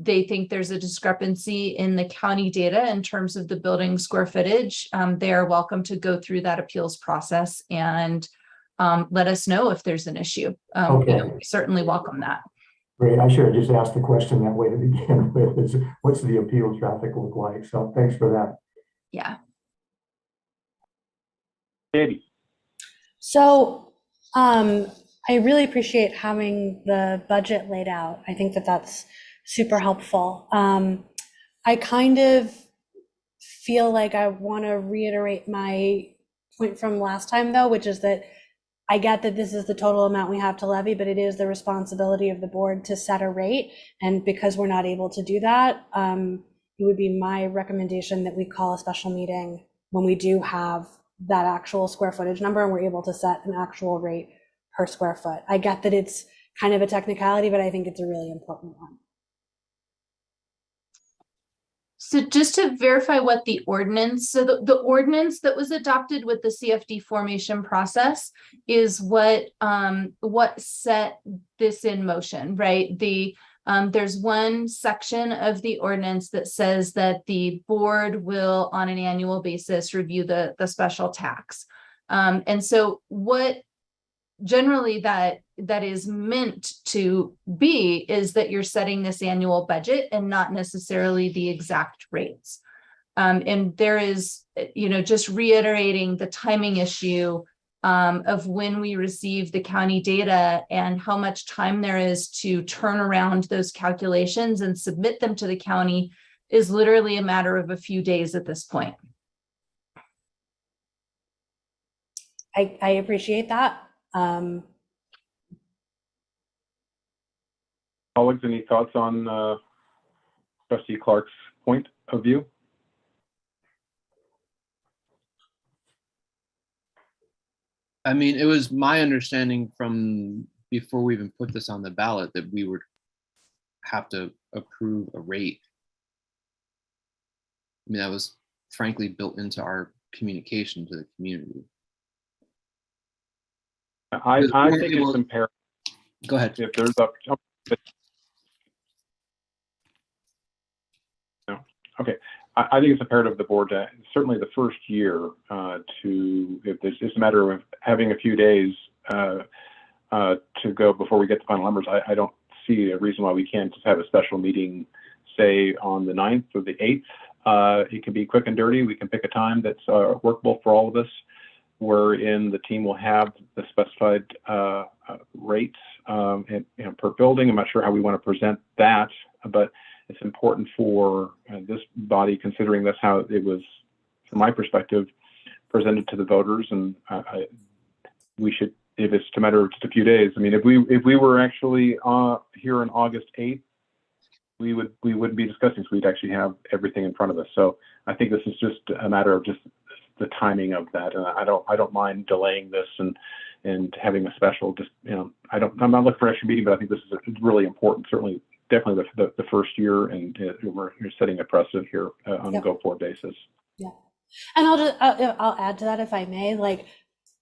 they think there's a discrepancy in the county data in terms of the building square footage, they are welcome to go through that appeals process and let us know if there's an issue. Okay. You know, we certainly welcome that. Great. I should have just asked the question that way to begin with. What's the appeal traffic look like? So thanks for that. Yeah. Katie. So I really appreciate having the budget laid out. I think that that's super helpful. I kind of feel like I want to reiterate my point from last time, though, which is that I get that this is the total amount we have to levy, but it is the responsibility of the board to set a rate. And because we're not able to do that, it would be my recommendation that we call a special meeting when we do have that actual square footage number and we're able to set an actual rate per square foot. I get that it's kind of a technicality, but I think it's a really important one. So just to verify what the ordinance, so the ordinance that was adopted with the CFD formation process is what set this in motion, right? There's one section of the ordinance that says that the board will, on an annual basis, review the special tax. And so what generally that is meant to be is that you're setting this annual budget and not necessarily the exact rates. And there is, you know, just reiterating the timing issue of when we receive the county data and how much time there is to turn around those calculations and submit them to the county is literally a matter of a few days at this point. I appreciate that. Colleagues, any thoughts on Trustee Clark's point of view? I mean, it was my understanding from before we even put this on the ballot that we would have to approve a rate. I mean, that was frankly built into our communication to the community. I think it's imperative. Go ahead. If there's a no, okay. I think it's imperative of the board to certainly the first year if there's just a matter of having a few days to go before we get the final numbers. I don't see a reason why we can't just have a special meeting, say on the 9th or the 8th. It can be quick and dirty. We can pick a time that's workable for all of us, wherein the team will have the specified rates and, you know, per building. I'm not sure how we want to present that, but it's important for this body, considering that's how it was, from my perspective, presented to the voters. And we should, if it's a matter of just a few days. I mean, if we were actually here on August 8th, we wouldn't be discussing. So we'd actually have everything in front of us. So I think this is just a matter of just the timing of that. And I don't mind delaying this and and having a special, just, I'm not looking for an extra meeting, but I think this is really important, certainly, definitely the first year, and we're setting a precedent here on a go-forward basis. Yeah. And I'll add to that if I may. Like,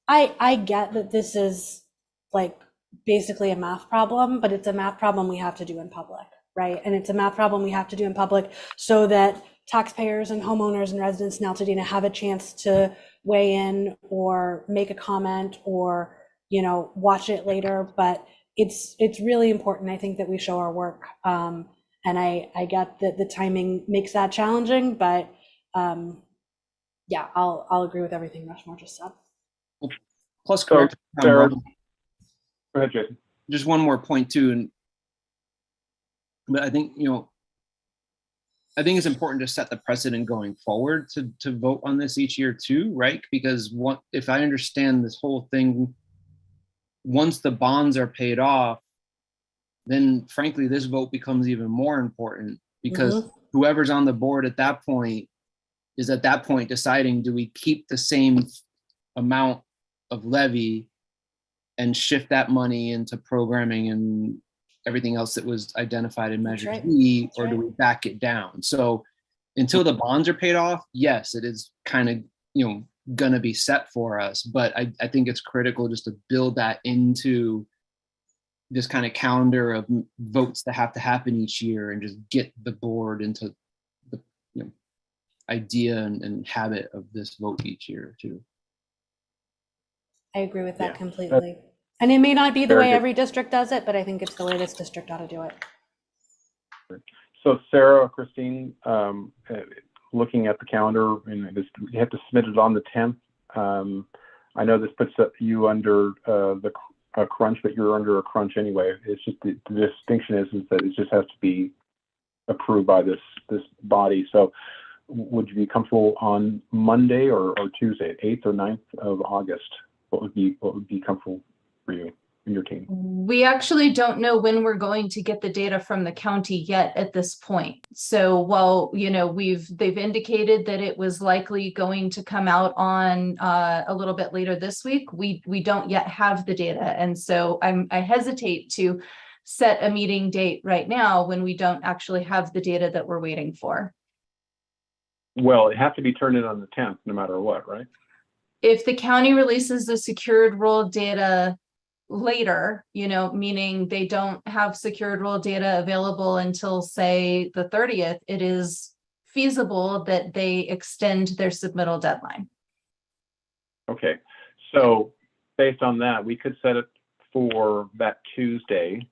I get that this is like basically a math problem, but it's a math problem we have to do in public, right? And it's a math problem we have to do in public so that taxpayers and homeowners and residents in Altadena have a chance to weigh in or make a comment or, watch it later. But it's really important, I think, that we show our work. And I get that the timing makes that challenging, but yeah, I'll agree with everything Rushmore just said. Plus, correct. Sarah, go ahead, Jason. Just one more point too, but I think I think it's important to set the precedent going forward to vote on this each year too, right? Because if I understand this whole thing, once the bonds are paid off, then frankly this vote becomes even more important, because whoever's on the board at that point is at that point deciding, do we keep the same amount of levy and shift that money into programming and everything else that was identified in Measure D, or do we back it down? So until the bonds are paid off, yes, it is kind of, gonna be set for us. But I think it's critical just to build that into this kind of calendar of votes that have to happen each year, and just get the board into the idea and habit of this vote each year too. I agree with that completely. And it may not be the way every district does it, but I think it's the way this district ought to do it. So Sarah, Christine, looking at the calendar, and you have to submit it on the 10th. I know this puts you under a crunch, but you're under a crunch anyway. It's just the distinction is that it just has to be approved by this body. So would you be comfortable on Monday or Tuesday, 8th or 9th of August? What would be comfortable for you and your team? We actually don't know when we're going to get the data from the county yet at this point. So while, they've indicated that it was likely going to come out on a little bit later this week, we don't yet have the data. And so I hesitate to set a meeting date right now when we don't actually have the data that we're waiting for. Well, it has to be turned in on the 10th, no matter what, right? If the county releases the secured roll data later, meaning they don't have secured roll data available until, say, the 30th, it is feasible that they extend their submittal deadline. Okay, so based on that, we could set it for that Tuesday.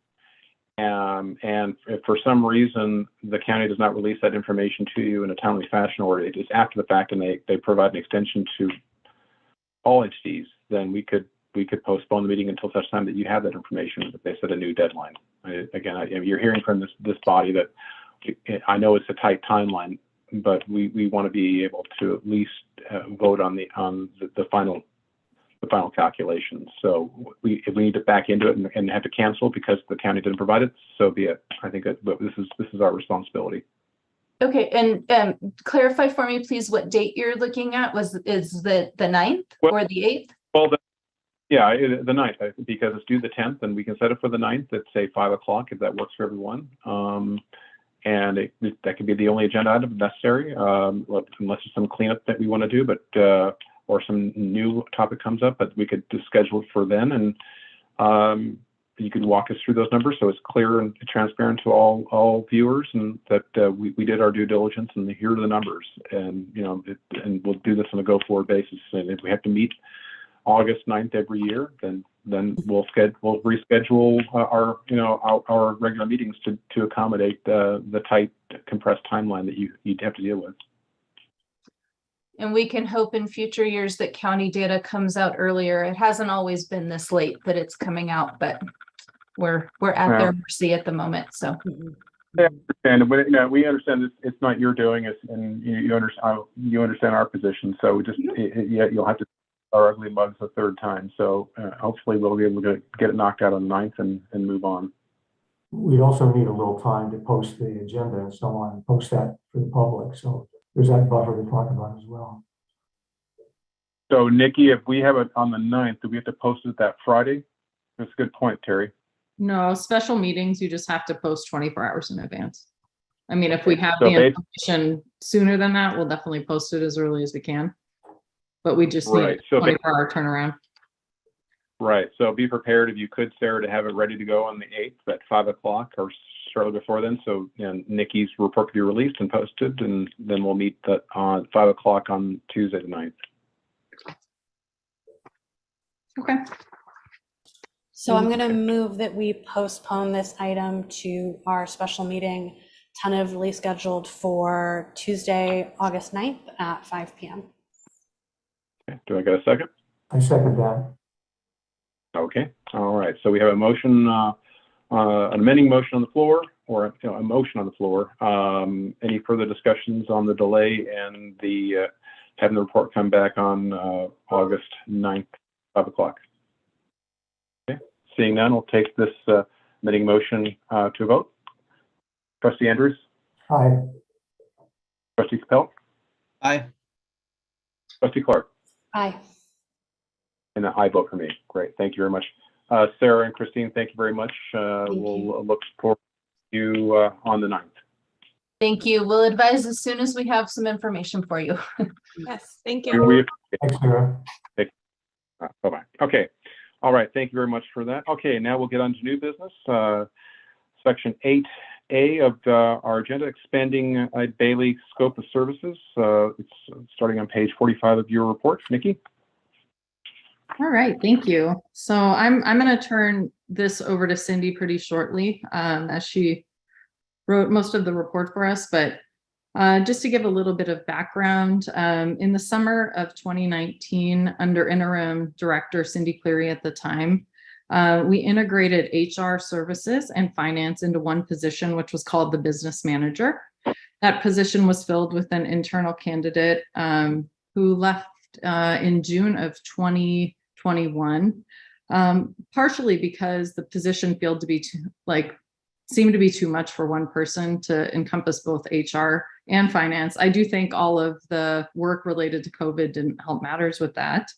And if for some reason the county does not release that information to you in a timely fashion, or it is after the fact and they provide an extension to all entities, then we could postpone the meeting until such time that you have that information, if they set a new deadline. You're hearing from this body that I know it's a tight timeline, but we want to be able to at least vote on the final calculations. So if we need to back into it and have to cancel because the county didn't provide it, so be it. I think that this is our responsibility. Okay, and clarify for me, please, what date you're looking at. Is the 9th or the 8th? Well, the 9th, because it's due the 10th, and we can set it for the 9th at, say, 5 o'clock if that works for everyone. And that could be the only agenda item necessary, unless there's some cleanup that we want to do, but or some new topic comes up, but we could just schedule it for then, and you could walk us through those numbers so it's clear and transparent to all viewers, and that we did our due diligence, and here are the numbers, and and we'll do this on a go-forward basis. And if we have to meet August 9th every year, then we'll reschedule our regular meetings to accommodate the tight compressed timeline that you'd have to deal with. And we can hope in future years that county data comes out earlier. It hasn't always been this late that it's coming out, but we're at their mercy at the moment. So yeah, we understand this. It's not your doing, and you understand our position. So you'll have to our ugly mugs a third time. So hopefully we'll be able to get it knocked out on the 9th and move on. We also need a little time to post the agenda and so on, and post that for the public. So there's that buffer to talk about as well. So Nikki, if we have it on the 9th, do we have to post it that Friday? That's a good point, Terry. No, special meetings, you just have to post 24 hours in advance. I mean, if we have So the information sooner than that, we'll definitely post it as early as we can. But we just need Right. a 24-hour turnaround. Right. So be prepared if you could, Sarah, to have it ready to go on the 8th at 5 o'clock or shortly before then. So Nikki's report could be released and posted, and then we'll meet on 5 o'clock on Tuesday the 9th. Okay. So I'm going to move that we postpone this item to our special meeting tentatively scheduled for Tuesday, August 9th at 5 p.m. Okay. Do I get a second? I second that. Okay. All right. So we have a motion, an amending motion on the floor, or a motion on the floor. Any further discussions on the delay and the having the report come back on August 9th, 5 o'clock? Okay. Seeing none, we'll take this amending motion to a vote. Trustee Andrews? Aye. Trustee Capel? Aye. Trustee Clark? Aye. And I vote for me. Great. Thank you very much. Sarah and Christine, thank you very much. We'll look forward to you on the 9th. Thank you. We'll advise as soon as we have some information for you. Yes, thank you. Thanks, Sarah. Bye-bye. Okay. All right. Thank you very much for that. Okay. Now we'll get on to new business. Section 8A of our agenda, expanding Bailey scope of services. It's starting on page 45 of your report. Nikki? All right, thank you. So I'm going to turn this over to Cindy pretty shortly, as she wrote most of the report for us. But just to give a little bit of background, in the summer of 2019, under interim director Cindy Cleary at the time, we integrated HR services and finance into one position, which was called the business manager. That position was filled with an internal candidate who left in June of 2021, partially because the position seemed to be too much for one person to encompass both HR and finance. I do think all of the work related to COVID didn't help matters with that.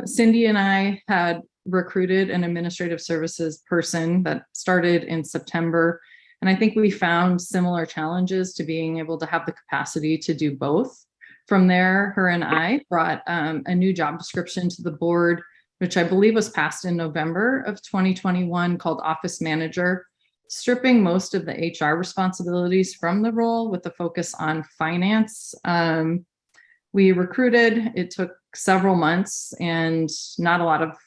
Cindy and I had recruited an administrative services person that started in September, and I think we found similar challenges to being able to have the capacity to do both. From there, her and I brought a new job description to the board, which I believe was passed in November of 2021, called Office Manager, stripping most of the HR responsibilities from the role with a focus on finance. We recruited, it took several months and not a lot of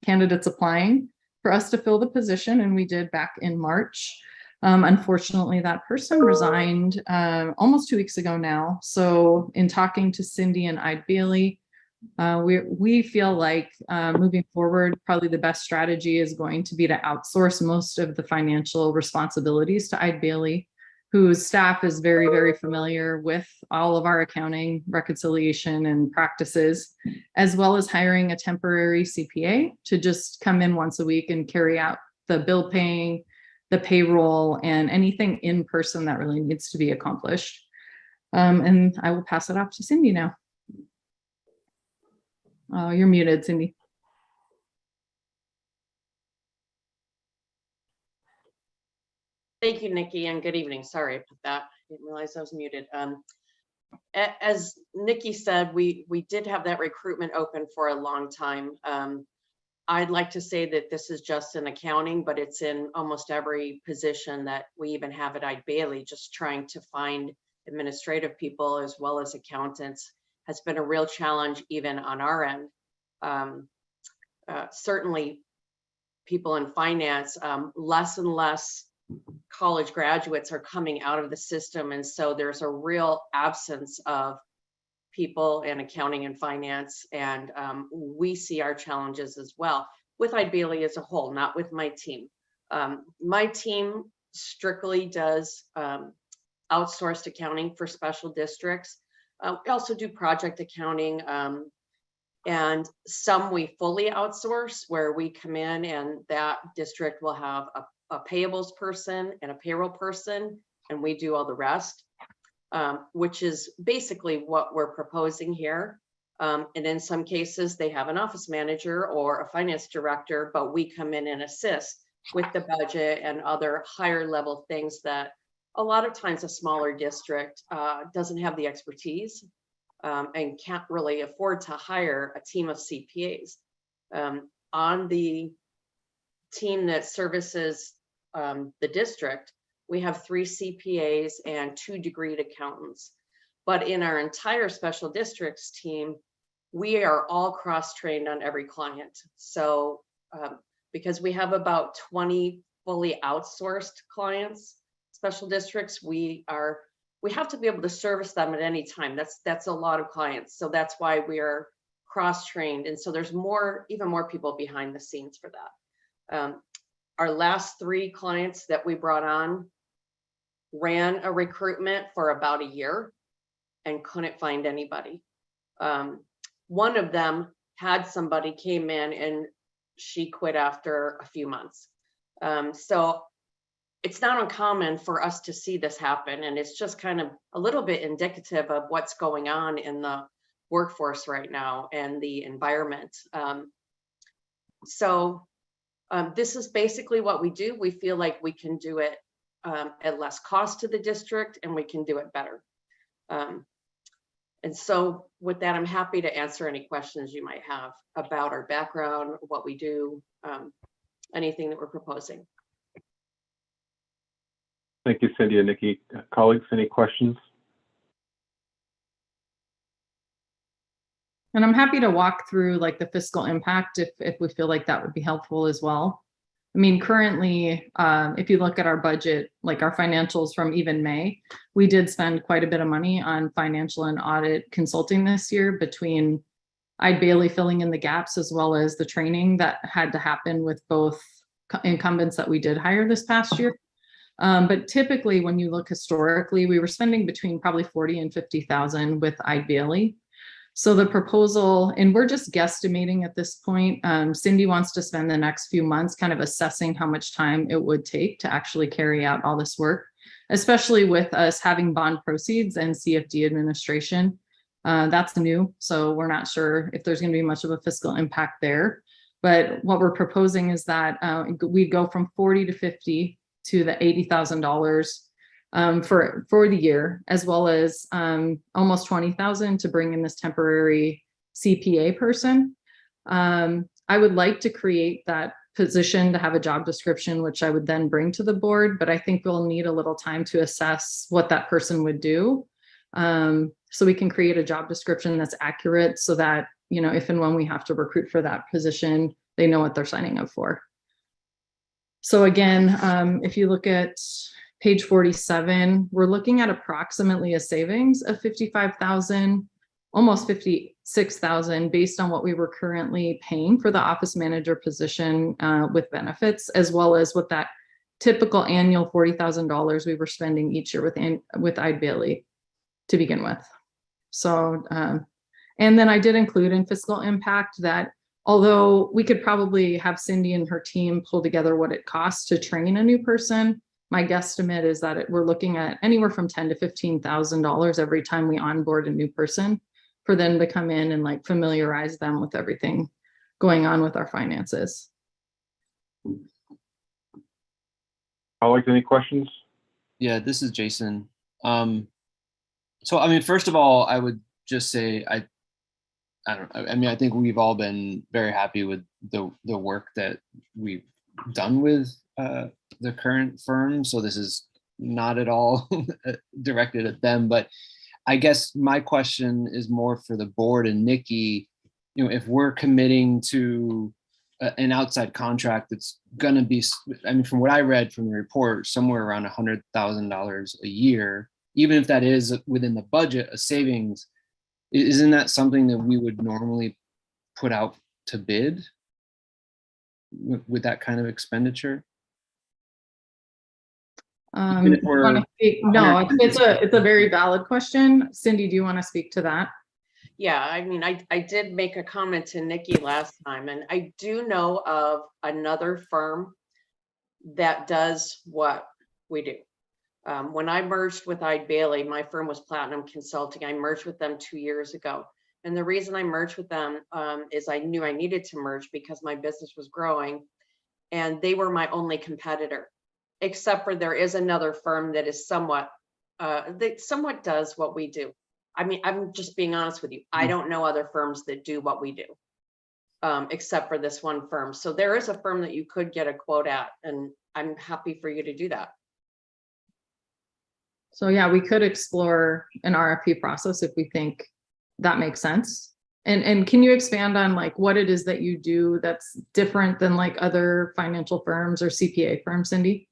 candidates applying for us to fill the position, and we did back in March. Unfortunately, that person resigned almost 2 weeks ago now. So in talking to Cindy and Ide Bailey, we feel like moving forward, probably the best strategy is going to be to outsource most of the financial responsibilities to Ide Bailey, whose staff is very, very familiar with all of our accounting, reconciliation, and practices, as well as hiring a temporary CPA to just come in once a week and carry out the bill paying, the payroll, and anything in person that really needs to be accomplished. And I will pass it off to Cindy now. Oh, you're muted, Cindy. Thank you, Nikki, and good evening. Sorry about that. Didn't realize I was muted. As Nikki said, we did have that recruitment open for a long time. I'd like to say that this is just in accounting, but it's in almost every position that we even have at Ide Bailey. Just trying to find administrative people as well as accountants has been a real challenge even on our end. Certainly people in finance, less and less college graduates are coming out of the system. And so there's a real absence of people in accounting and finance. And we see our challenges as well with Ide Bailey as a whole, not with my team. My team strictly does outsourced accounting for special districts. We also do project accounting, and some we fully outsource, where we come in and that district will have a payables person and a payroll person, and we do all the rest, which is basically what we're proposing here. And in some cases, they have an office manager or a finance director, but we come in and assist with the budget and other higher level things that a lot of times a smaller district doesn't have the expertise and can't really afford to hire a team of CPAs. On the team that services the district, we have 3 CPAs and 2 degreed accountants. But in our entire special districts team, we are all cross-trained on every client. So because we have about 20 fully outsourced clients, special districts, we have to be able to service them at any time. That's a lot of clients. So that's why we are cross-trained. And so there's even more people behind the scenes for that. Our last 3 clients that we brought on ran a recruitment for about a year and couldn't find anybody. One of them had somebody came in and she quit after a few months. So it's not uncommon for us to see this happen. And it's just kind of a little bit indicative of what's going on in the workforce right now and the environment. This is basically what we do. We feel like we can do it at less cost to the district and we can do it better. And so with that, I'm happy to answer any questions you might have about our background, what we do, anything that we're proposing. Thank you, Cindy and Nikki. Colleagues, any questions? And I'm happy to walk through like the fiscal impact if we feel like that would be helpful as well. I mean, currently, if you look at our budget, like our financials from even May, we did spend quite a bit of money on financial and audit consulting this year between Eide Bailly filling in the gaps as well as the training that had to happen with both incumbents that we did hire this past year. But typically, when you look historically, we were spending between probably 40 and 50,000 with Eide Bailly. So the proposal, and we're just guesstimating at this point, Cindy wants to spend the next few months kind of assessing how much time it would take to actually carry out all this work, especially with us having bond proceeds and CFD administration. That's new, so we're not sure if there's going to be much of a fiscal impact there. But what we're proposing is that we go from 40 to 50 to the $80,000 for the year, as well as almost 20,000 to bring in this temporary CPA person. I would like to create that position to have a job description, which I would then bring to the board, but I think we'll need a little time to assess what that person would do. So we can create a job description that's accurate so that, you know, if and when we have to recruit for that position, they know what they're signing up for. So again, if you look at page 47, we're looking at approximately a savings of 55,000, almost 56,000 based on what we were currently paying for the office manager position with benefits, as well as with that typical annual $40,000 we were spending each year with Eide Bailly to begin with. So, and then I did include in fiscal impact that although we could probably have Cindy and her team pull together what it costs to train a new person, my guesstimate is that we're looking at anywhere from $10,000 to $15,000 every time we onboard a new person for them to come in and like familiarize them with everything going on with our finances. Colleagues, any questions? Yeah, this is Jason. So, I mean, first of all, I would just say, I think we've all been very happy with the work that we've done with the current firm. So this is not at all directed at them, but I guess my question is more for the board and Nikki. You know, if we're committing to an outside contract that's going to be, I mean, from what I read from the report, somewhere around $100,000 a year, even if that is within the budget, a savings, isn't that something that we would normally put out to bid with that kind of expenditure? No, it's a very valid question. Cindy, do you want to speak to that? Yeah, I mean, I did make a comment to Nikki last time, and I do know of another firm that does what we do. When I merged with Eide Bailly, my firm was Platinum Consulting. I merged with them 2 years ago. And the reason I merged with them is I knew I needed to merge because my business was growing and they were my only competitor, except for there is another firm that is somewhat, that somewhat does what we do. I mean, I'm just being honest with you. I don't know other firms that do what we do, except for this one firm. So there is a firm that you could get a quote at, and I'm happy for you to do that. So yeah, we could explore an RFP process if we think that makes sense. And can you expand on like what it is that you do that's different than like other financial firms or CPA firms, Cindy?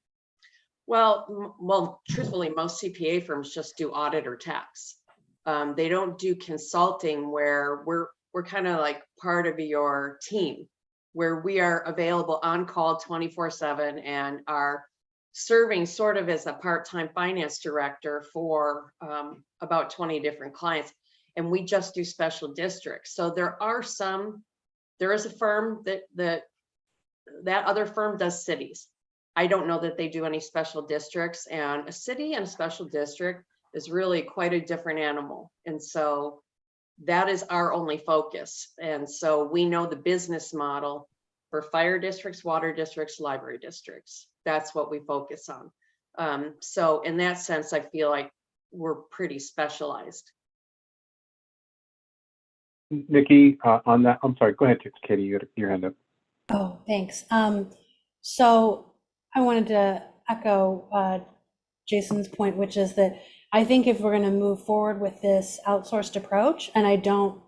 Well, truthfully, most CPA firms just do audit or tax. They don't do consulting where we're kind of like part of your team, where we are available on call 24/7 and are serving sort of as a part-time finance director for about 20 different clients. And we just do special districts. So there is a firm that other firm does cities. I don't know that they do any special districts, and a city and a special district is really quite a different animal. And so that is our only focus. And so we know the business model for fire districts, water districts, library districts. That's what we focus on. So in that sense, I feel like we're pretty specialized. Nikki, on that, I'm sorry, go ahead, Katie, you got your hand up. Oh, thanks. So I wanted to echo Jason's point, which is that I think if we're going to move forward with this outsourced approach, and I don't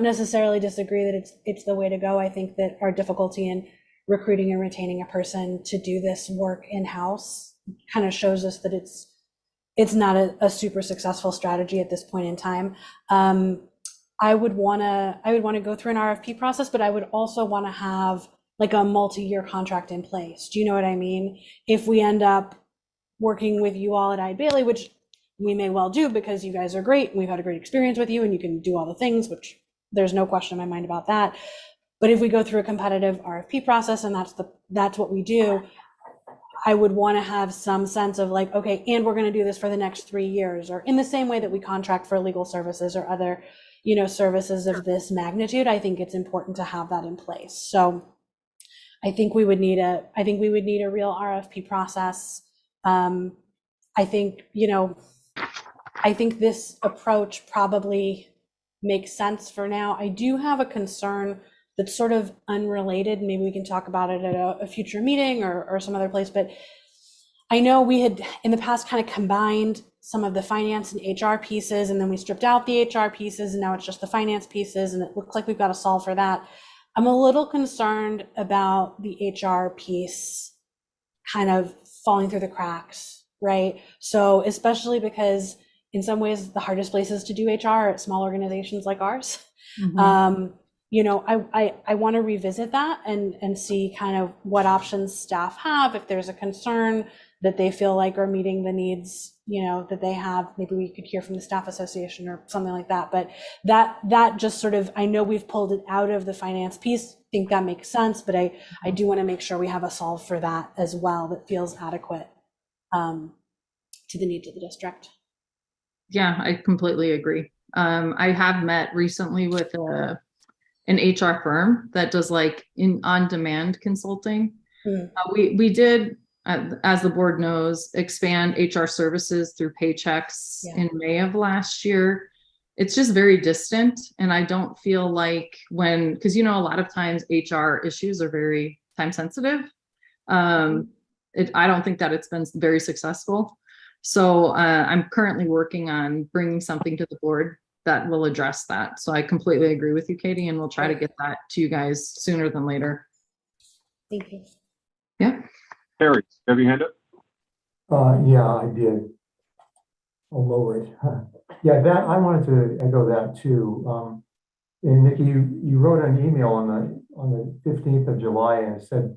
necessarily disagree that it's the way to go. I think that our difficulty in recruiting and retaining a person to do this work in-house kind of shows us that it's not a super successful strategy at this point in time. I would want to go through an RFP process, but I would also want to have like a multi-year contract in place. Do you know what I mean? If we end up working with you all at Eide Bailly, which we may well do because you guys are great and we've had a great experience with you and you can do all the things, which there's no question in my mind about that. But if we go through a competitive RFP process and that's what we do, I would want to have some sense of like, okay, and we're going to do this for the next 3 years, or in the same way that we contract for legal services or other, services of this magnitude. I think it's important to have that in place. So I think we would need a real RFP process. I think this approach probably makes sense for now. I do have a concern that's sort of unrelated. Maybe we can talk about it at a future meeting or some other place, but I know we had in the past kind of combined some of the finance and HR pieces, and then we stripped out the HR pieces, and now it's just the finance pieces, and it looks like we've got to solve for that. I'm a little concerned about the HR piece kind of falling through the cracks, right? So especially because in some ways the hardest places to do HR are at small organizations like ours. Mm-hmm. I want to revisit that and see kind of what options staff have. If there's a concern that they feel like are meeting the needs, that they have, maybe we could hear from the staff association or something like that. But that just sort of, I know we've pulled it out of the finance piece. I think that makes sense, but I do want to make sure we have a solve for that as well that feels adequate to the needs of the district. Yeah, I completely agree. I have met recently with an HR firm that does like on-demand consulting. We did, as the board knows, expand HR services through paychecks in May of last year. It's just very distant. And I don't feel like because a lot of times HR issues are very time sensitive. I don't think that it's been very successful. So I'm currently working on bringing something to the board that will address that. So I completely agree with you, Katie, and we'll try to get that to you guys sooner than later. Thank you. Yeah. Harry, have you hand up? Yeah, I did. I'll lower it. Yeah, that I wanted to echo that too. And Nikki, you wrote an email on the 15th of July and said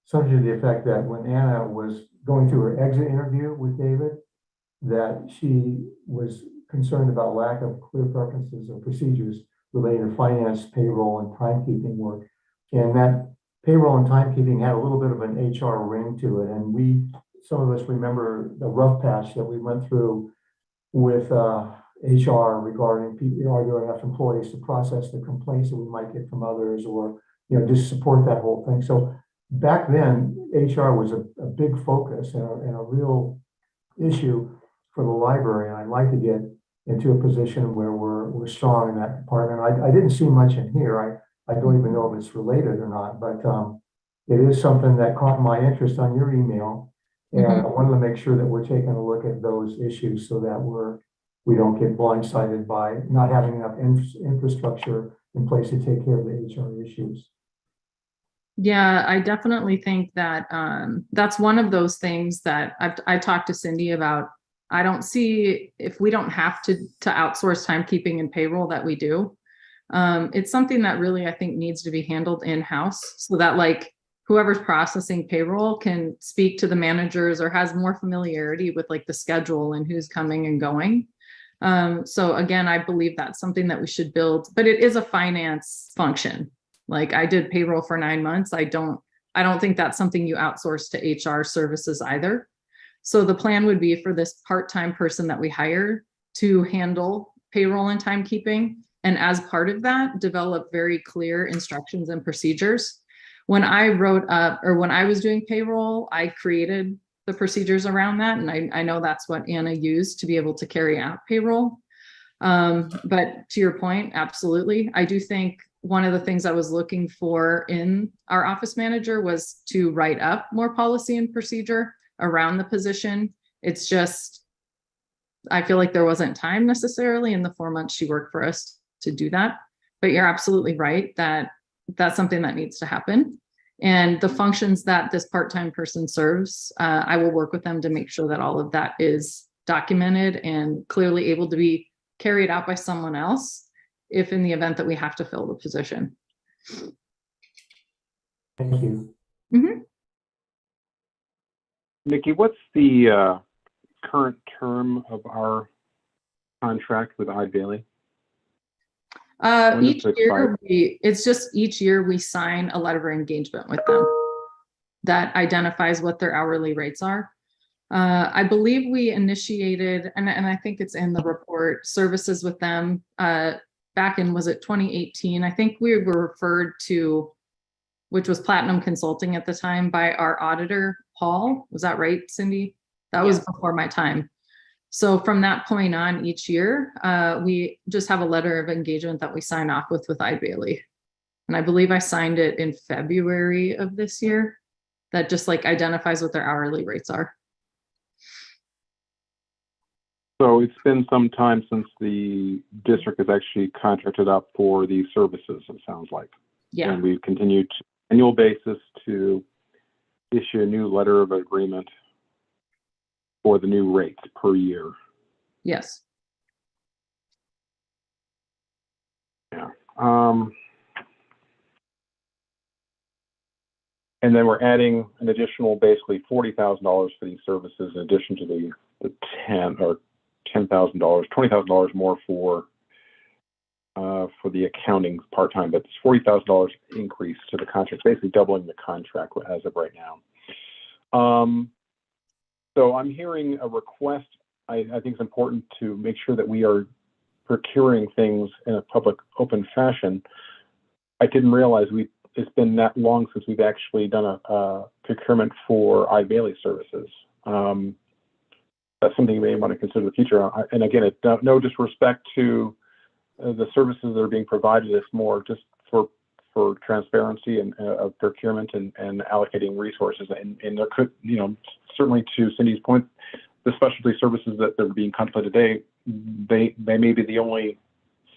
something to the effect that when Anna was going through her exit interview with David, that she was concerned about lack of clear preferences or procedures related to finance, payroll, and timekeeping work. And that payroll and timekeeping had a little bit of an HR ring to it. And some of us remember the rough patch that we went through with HR regarding people, are there enough employees to process the complaints that we might get from others, or, just support that whole thing. So back then, HR was a big focus and a real issue for the library. And I'd like to get into a position where we're strong in that department. I didn't see much in here. I don't even know if it's related or not, but it is something that caught my interest on your email. And I wanted to make sure that we're taking a look at those issues so that we don't get blindsided by not having enough infrastructure in place to take care of the HR issues. Yeah, I definitely think that that's one of those things that I talked to Cindy about. I don't see, if we don't have to outsource timekeeping and payroll, that we do. It's something that really, I think, needs to be handled in-house, so that like whoever's processing payroll can speak to the managers or has more familiarity with like the schedule and who's coming and going. So again, I believe that's something that we should build, but it is a finance function. Like I did payroll for 9 months. I don't think that's something you outsource to HR services either. So the plan would be for this part-time person that we hire to handle payroll and timekeeping. And as part of that, develop very clear instructions and procedures. When I when I was doing payroll, I created the procedures around that. And I know that's what Anna used to be able to carry out payroll. But to your point, absolutely. I do think one of the things I was looking for in our office manager was to write up more policy and procedure around the position. It's just, I feel like there wasn't time necessarily in the 4 months she worked for us to do that. But you're absolutely right that that's something that needs to happen. And the functions that this part-time person serves, I will work with them to make sure that all of that is documented and clearly able to be carried out by someone else if in the event that we have to fill the position. Thank you. Nikki, what's the current term of our contract with Eide Bailly? Each year, it's just each year we sign a letter of engagement with them that identifies what their hourly rates are. I believe we initiated, and I think it's in the report, services with them back in, was it 2018? I think we were referred to, which was Platinum Consulting at the time, by our auditor, Paul. Was that right, Cindy? That was before my time. So from that point on, each year, we just have a letter of engagement that we sign off with Eide Bailly. And I believe I signed it in February of this year. That just like identifies what their hourly rates are. So it's been some time since the district has actually contracted out for these services, it sounds like. Yeah. And we've continued to annual basis to issue a new letter of agreement for the new rates per year. Yes. Yeah. And then we're adding an additional basically $40,000 for these services in addition to the $10,000, $20,000 more for the accounting part-time, but it's $40,000 increase to the contract, basically doubling the contract as of right now. So I'm hearing a request. I think it's important to make sure that we are procuring things in a public, open fashion. I didn't realize it's been that long since we've actually done a procurement for Eide Bailly services. That's something you may want to consider in the future. And again, no disrespect to the services that are being provided. It's more just for transparency and of procurement and allocating resources. And there could, certainly to Cindy's point, the specialty services that are being contemplated today, they may be the only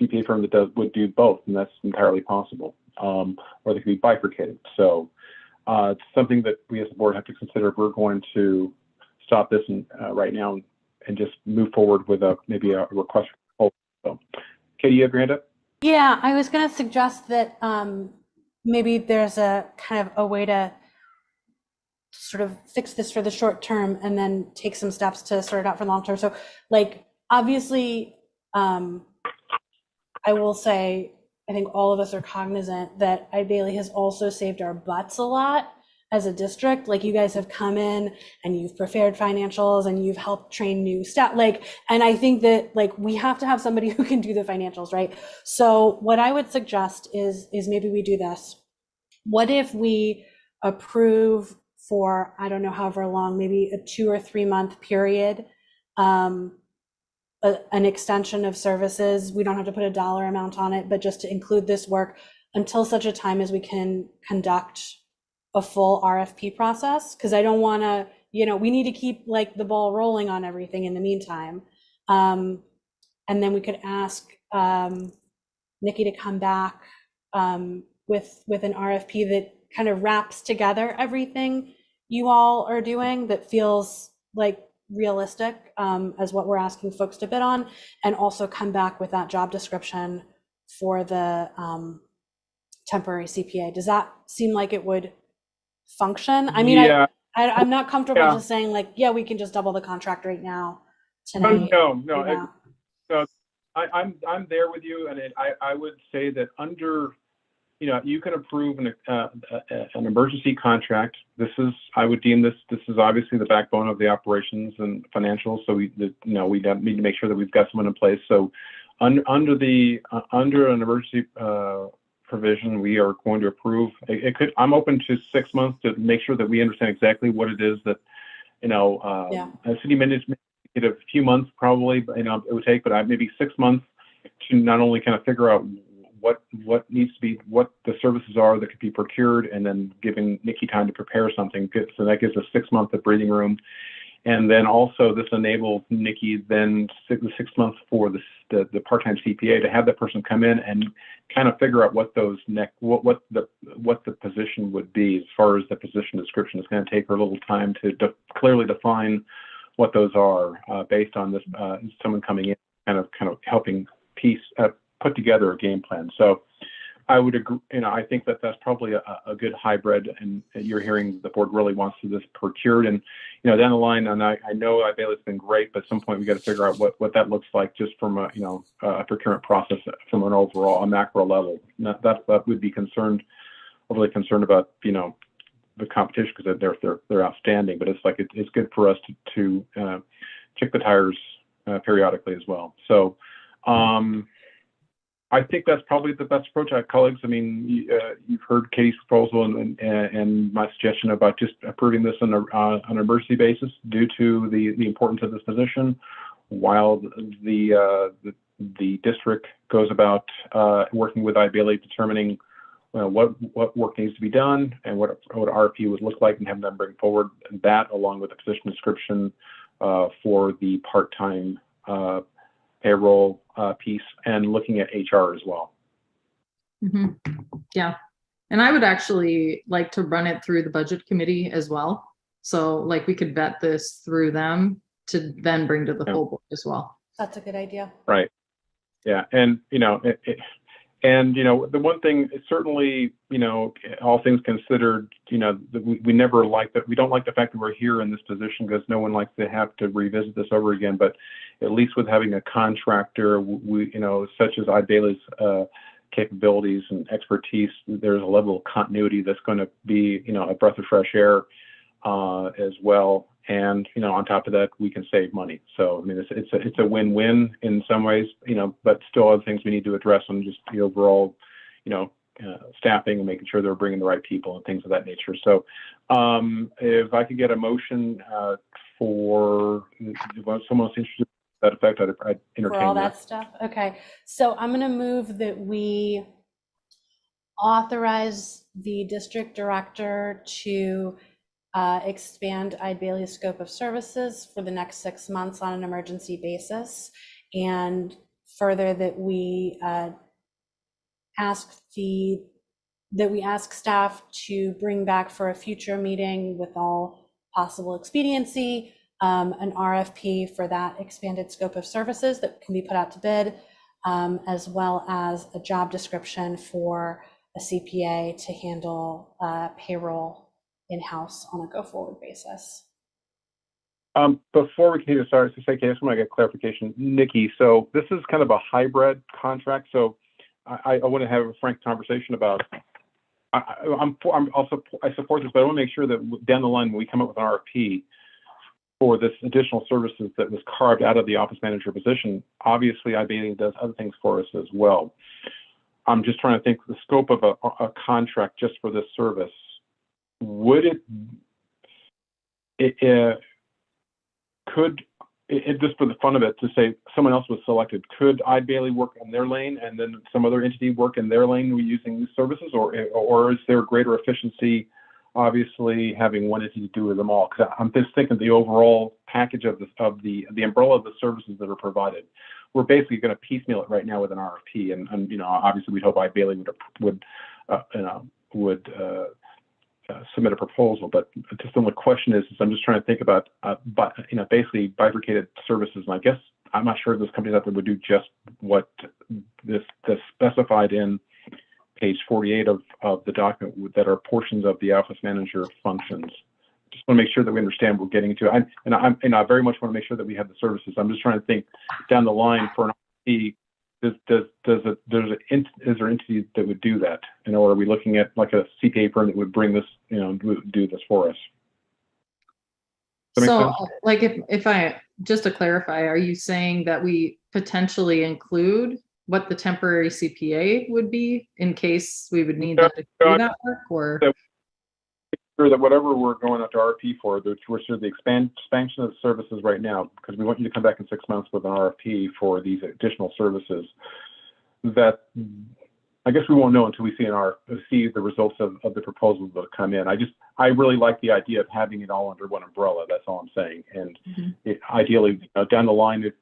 CPA firm that would do both, and that's entirely possible. Or they could be bifurcated. So it's something that we as a board have to consider if we're going to stop this right now and just move forward with maybe a request for proposal. So, Katie, you have your hand up? Yeah, I was going to suggest that maybe there's a kind of a way to sort of fix this for the short term and then take some steps to sort it out for long term. So like, obviously, I will say, I think all of us are cognizant that Eide Bailly has also saved our butts a lot as a district. Like, you guys have come in and you've prepared financials and you've helped train new staff. Like, and I think that, like, we have to have somebody who can do the financials, right? So what I would suggest is maybe we do this. What if we approve for, I don't know, however long, maybe a 2 or 3 month period, an extension of services? We don't have to put a dollar amount on it, but just to include this work until such a time as we can conduct a full RFP process. Because I don't want to, we need to keep like the ball rolling on everything in the meantime. And then we could ask Nikki to come back with an RFP that kind of wraps together everything you all are doing, that feels like realistic as what we're asking folks to bid on, and also come back with that job description for the temporary CPA. Does that seem like it would function? I mean, Yeah. I'm not comfortable Yeah. just saying like, yeah, we can just double the contract right now tonight. No. I'm there with you, and I would say that under, you can approve an emergency contract. I would deem this is obviously the backbone of the operations and financials. So we need to make sure that we've got someone in place. So under an emergency provision, we are going to approve. I'm open to 6 months to make sure that we understand exactly what it is that, city management, a few months probably, it would take, but maybe 6 months to not only kind of figure out what needs to be, what the services are that could be procured, and then giving Nikki time to prepare something. So that gives us 6 months of breathing room. And then also this enables Nikki then 6 months for the part-time CPA to have that person come in and kind of figure out what those what the position would be as far as the position description. It's going to take her a little time to clearly define what those are based on this someone coming in kind of helping put together a game plan. So I would agree, I think that that's probably a good hybrid, and you're hearing the board really wants this procured. And, down the line, and I know Bailey's been great, but at some point we got to figure out what that looks like just from a procurement process from an overall, a macro level. That would be overly concerned about, the competition, because they're outstanding, but it's good for us to kick the tires periodically as well. So, I think that's probably the best approach, colleagues. I mean, you've heard Katie's proposal and my suggestion about just approving this on an emergency basis due to the importance of this position, while the district goes about working with iBailey, determining what work needs to be done and what RFP would look like, and have them bring forward that along with the position description for the part-time payroll piece, and looking at HR as well. Mm-hmm. Yeah. And I would actually like to run it through the budget committee as well. So like we could vet this through them to then bring to the full board as well. That's a good idea. Right. Yeah. And, the one thing is certainly, all things considered, we never like that. We don't like the fact that we're here in this position, because no one likes to have to revisit this over again. But at least with having a contractor, such as iBailey's capabilities and expertise, there's a level of continuity that's going to be, a breath of fresh air as well. And, on top of that, we can save money. So, I mean, it's a win-win in some ways, but still other things we need to address on just the overall, staffing and making sure they're bringing the right people and things of that nature. So if I could get a motion for someone else interested in that effect, I'd entertain for all that. that stuff. Okay. So I'm going to move that we authorize the district director to expand iBailey's scope of services for the next 6 months on an emergency basis, and further that we ask staff to bring back for a future meeting with all possible expediency an RFP for that expanded scope of services that can be put out to bid, as well as a job description for a CPA to handle payroll in-house on a go-forward basis. Before we continue, sorry to say, I just want to get clarification, Nikki. So this is kind of a hybrid contract. So I want to have a frank conversation about I support this, but I want to make sure that down the line, when we come up with an RFP for this additional services that was carved out of the office manager position, obviously IBA does other things for us as well. I'm just trying to think the scope of a contract just for this service. Would could just for the fun of it, to say someone else was selected, could iBailey work on their lane and then some other entity work in their lane using these services, or is there greater efficiency, obviously, having one entity do them all? Because I'm just thinking the overall package of the umbrella of the services that are provided. We're basically going to piecemeal it right now with an RFP, and you know, obviously we hope iBailey would submit a proposal, but just the only question is I'm just trying to think about, basically bifurcated services. And I guess I'm not sure if there's companies out there would do just what this specified in page 48 of the document that are portions of the office manager functions. Just want to make sure that we understand what we're getting into. I very much want to make sure that we have the services. I'm just trying to think down the line for an RFP. Is there entities that would do that? You know, or are we looking at like a CPA firm that would bring this, do this for us? So like if I, just to clarify, are you saying that we potentially include what the temporary CPA would be in case we would need them to do that work, or? Sure that whatever we're going out to RFP for, we're sort of the expansion of the services right now, because we want you to come back in 6 months with an RFP for these additional services that I guess we won't know until we see the results of the proposals that come in. I really like the idea of having it all under one umbrella. That's all I'm saying. And ideally, down the line, if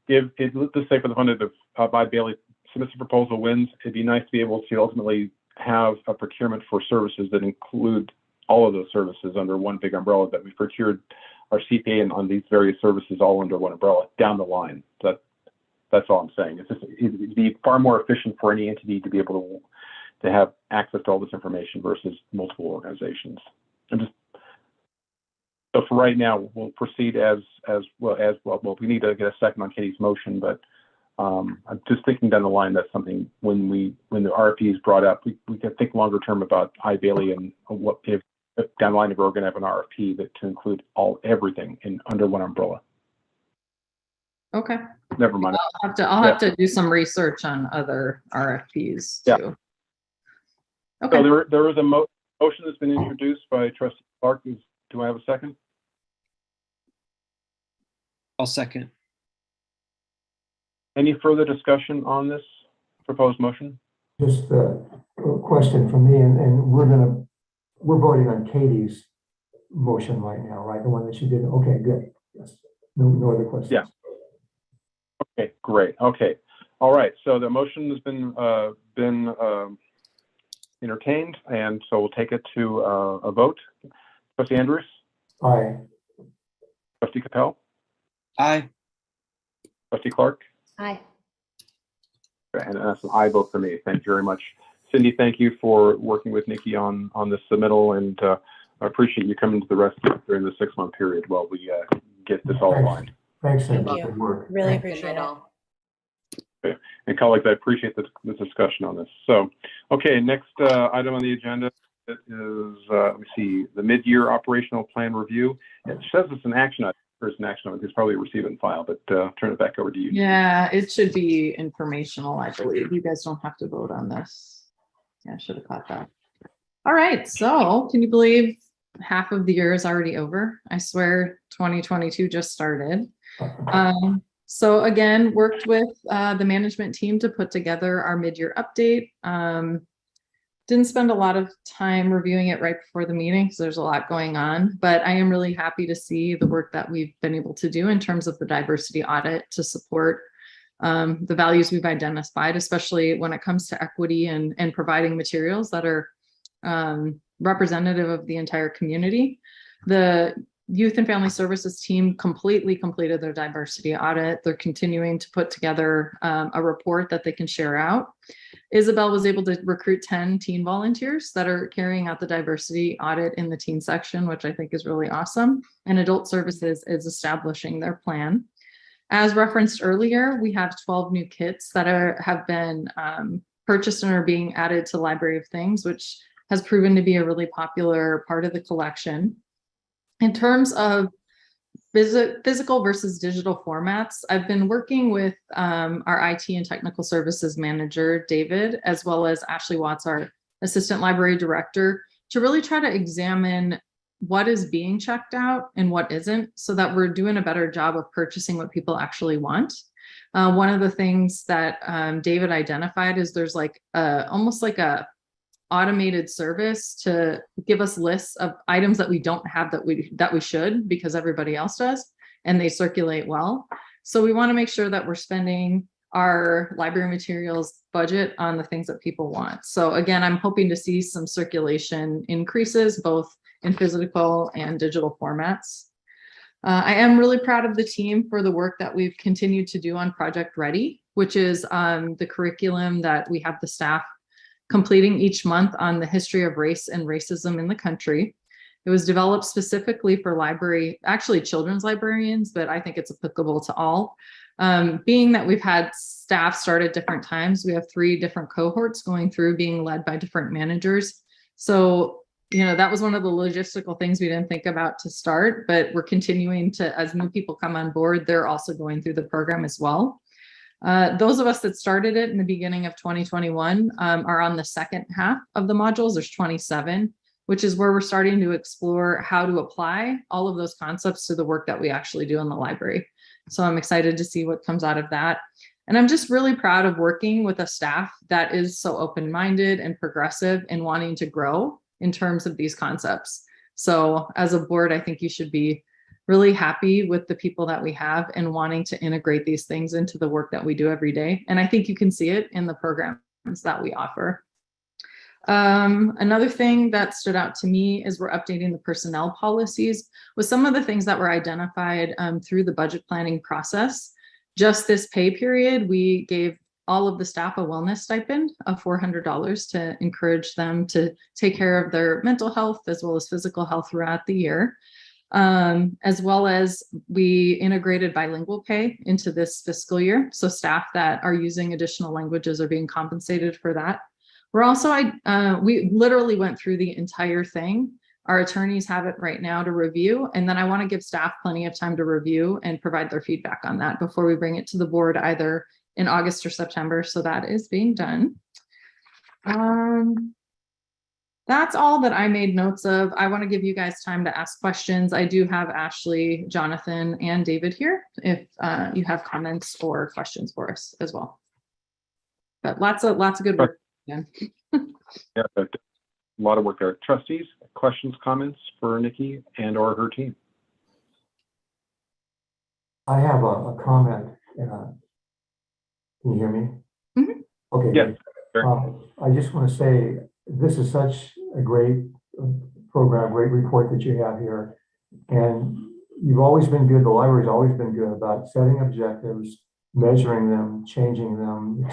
let's say for the fun of iBailey submits a proposal, wins, it'd be nice to be able to ultimately have a procurement for services that include all of those services under one big umbrella, that we've procured our CPA and on these various services all under one umbrella down the line. That's all I'm saying. It'd be far more efficient for any entity to be able to have access to all this information versus multiple organizations. So for right now, we'll proceed as well. We need to get a second on Katie's motion, but I'm just thinking down the line that's something when the RFP is brought up, we can think longer term about iBailey and what if down the line if we're going to have an RFP that to include everything under one umbrella. Okay. Never mind. I'll have to do some research on other RFPs too. Yeah. Okay. So there is a motion that's been introduced by Trustee Clark. Do I have a second? I'll second. Any further discussion on this proposed motion? Just a question from me, and we're voting on Katie's motion right now, right? The one that she did. Okay, good. Yes. No other questions. Yeah. Okay, great. Okay. All right. So the motion has been entertained, and so we'll take it to a vote. Trustee Andrews? Aye. Trustee Capel? Aye. Trustee Clark? Aye. And that's an aye vote for me. Thank you very much. Cindy, thank you for working with Nikki on this submittal, and I appreciate you coming to the rescue during the 6-month period while we get this all aligned. Thanks, Cindy. Thank you. Good work. Really Thanks. appreciate it. Okay. And colleagues, I appreciate the discussion on this. So, okay, next item on the agenda is, let me see, the mid-year operational plan review. It says it's an action item. There's an action item. It's probably a receive and file, but turn it back over to you. Yeah, it should be informational, I believe. You guys don't have to vote on this. Yeah, I should have caught that. All right, so can you believe half of the year is already over? I swear 2022 just started. So again, worked with the management team to put together our mid-year update. Didn't spend a lot of time reviewing it right before the meeting because there's a lot going on, but I am really happy to see the work that we've been able to do in terms of the diversity audit to support the values we've identified, especially when it comes to equity and providing materials that are representative of the entire community. The Youth and Family Services team completely completed their diversity audit. They're continuing to put together a report that they can share out. Isabel was able to recruit 10 teen volunteers that are carrying out the diversity audit in the teen section, which I think is really awesome. And Adult Services is establishing their plan. As referenced earlier, we have 12 new kits that have been purchased and are being added to Library of Things, which has proven to be a really popular part of the collection. In terms of physical versus digital formats, I've been working with our IT and technical services manager, David, as well as Ashley Watts, our assistant library director, to really try to examine what is being checked out and what isn't, so that we're doing a better job of purchasing what people actually want. One of the things that David identified is there's like almost like a automated service to give us lists of items that we don't have that we should, because everybody else does, and they circulate well. So we want to make sure that we're spending our library materials budget on the things that people want. So again, I'm hoping to see some circulation increases both in physical and digital formats. I am really proud of the team for the work that we've continued to do on Project Ready, which is the curriculum that we have the staff completing each month on the history of race and racism in the country. It was developed specifically for actually children's librarians, but I think it's applicable to all. Being that we've had staff start at different times, we have 3 different cohorts going through, being led by different managers. So, that was one of the logistical things we didn't think about to start, but we're continuing to, as new people come on board, they're also going through the program as well. Those of us that started it in the beginning of 2021 are on the second half of the modules. There's 27, which is where we're starting to explore how to apply all of those concepts to the work that we actually do in the library. So I'm excited to see what comes out of that. And I'm just really proud of working with a staff that is so open-minded and progressive and wanting to grow in terms of these concepts. So as a board, I think you should be really happy with the people that we have and wanting to integrate these things into the work that we do every day. And I think you can see it in the programs that we offer. Another thing that stood out to me is we're updating the personnel policies with some of the things that were identified through the budget planning process. Just this pay period, we gave all of the staff a wellness stipend of $400 to encourage them to take care of their mental health as well as physical health throughout the year. As well as we integrated bilingual pay into this fiscal year. So staff that are using additional languages are being compensated for that. We're also, we literally went through the entire thing. Our attorneys have it right now to review, and then I want to give staff plenty of time to review and provide their feedback on that before we bring it to the board either in August or September. So that is being done. That's all that I made notes of. I want to give you guys time to ask questions. I do have Ashley, Jonathan, and David here if you have comments or questions for us as well. But lots of good work. Yeah. Yeah, a lot of work there. Trustees, questions, comments for Nikki and or her team? I have a comment. Can you hear me? Mm-hmm. Okay. Yes. I just want to say this is such a great program, great report that you have here. And you've always been good, the library's always been good about setting objectives, measuring them, changing them,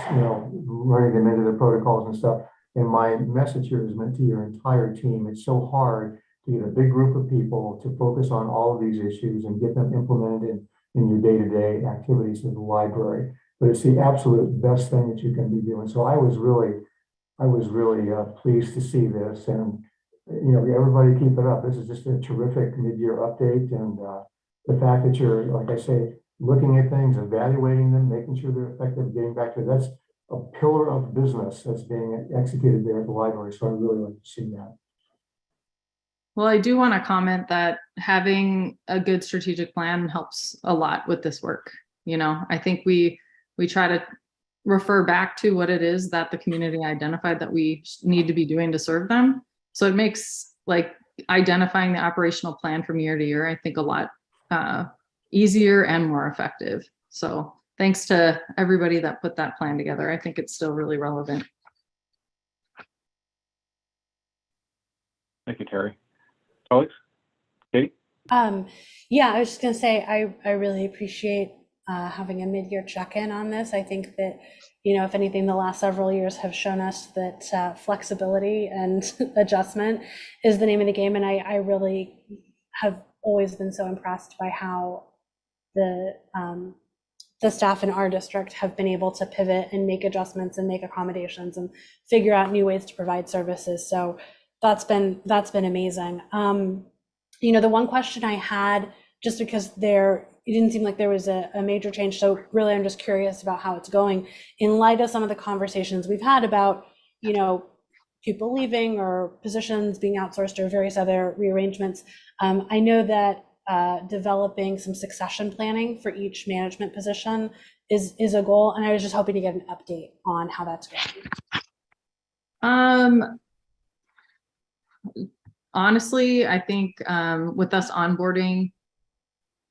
running them into the protocols and stuff. And my message here is meant to your entire team. It's so hard to get a big group of people to focus on all of these issues and get them implemented in your day-to-day activities of the library. But it's the absolute best thing that you can be doing. So I was really pleased to see this, and everybody keep it up. This is just a terrific mid-year update, and the fact that you're, like I say, looking at things, evaluating them, making sure they're effective, getting back to that's a pillar of business that's being executed there at the library. So I really like to see that. Well, I do want to comment that having a good strategic plan helps a lot with this work. I think we try to refer back to what it is that the community identified that we need to be doing to serve them. So it makes identifying the operational plan from year to year, I think, a lot easier and more effective. So thanks to everybody that put that plan together. I think it's still really relevant. Thank you, Terry. Colleagues? Katie? Yeah, I was just going to say, I really appreciate having a mid-year check-in on this. I think that, if anything, the last several years have shown us that flexibility and adjustment is the name of the game. And I really have always been so impressed by how the staff in our district have been able to pivot and make adjustments and make accommodations and figure out new ways to provide services. So That's been amazing. The one question I had, just because it didn't seem like there was a major change. So really, I'm just curious about how it's going in light of some of the conversations we've had about, people leaving or positions being outsourced or various other rearrangements. I know that developing some succession planning for each management position is a goal. And I was just hoping to get an update on how that's going. Honestly, I think with us onboarding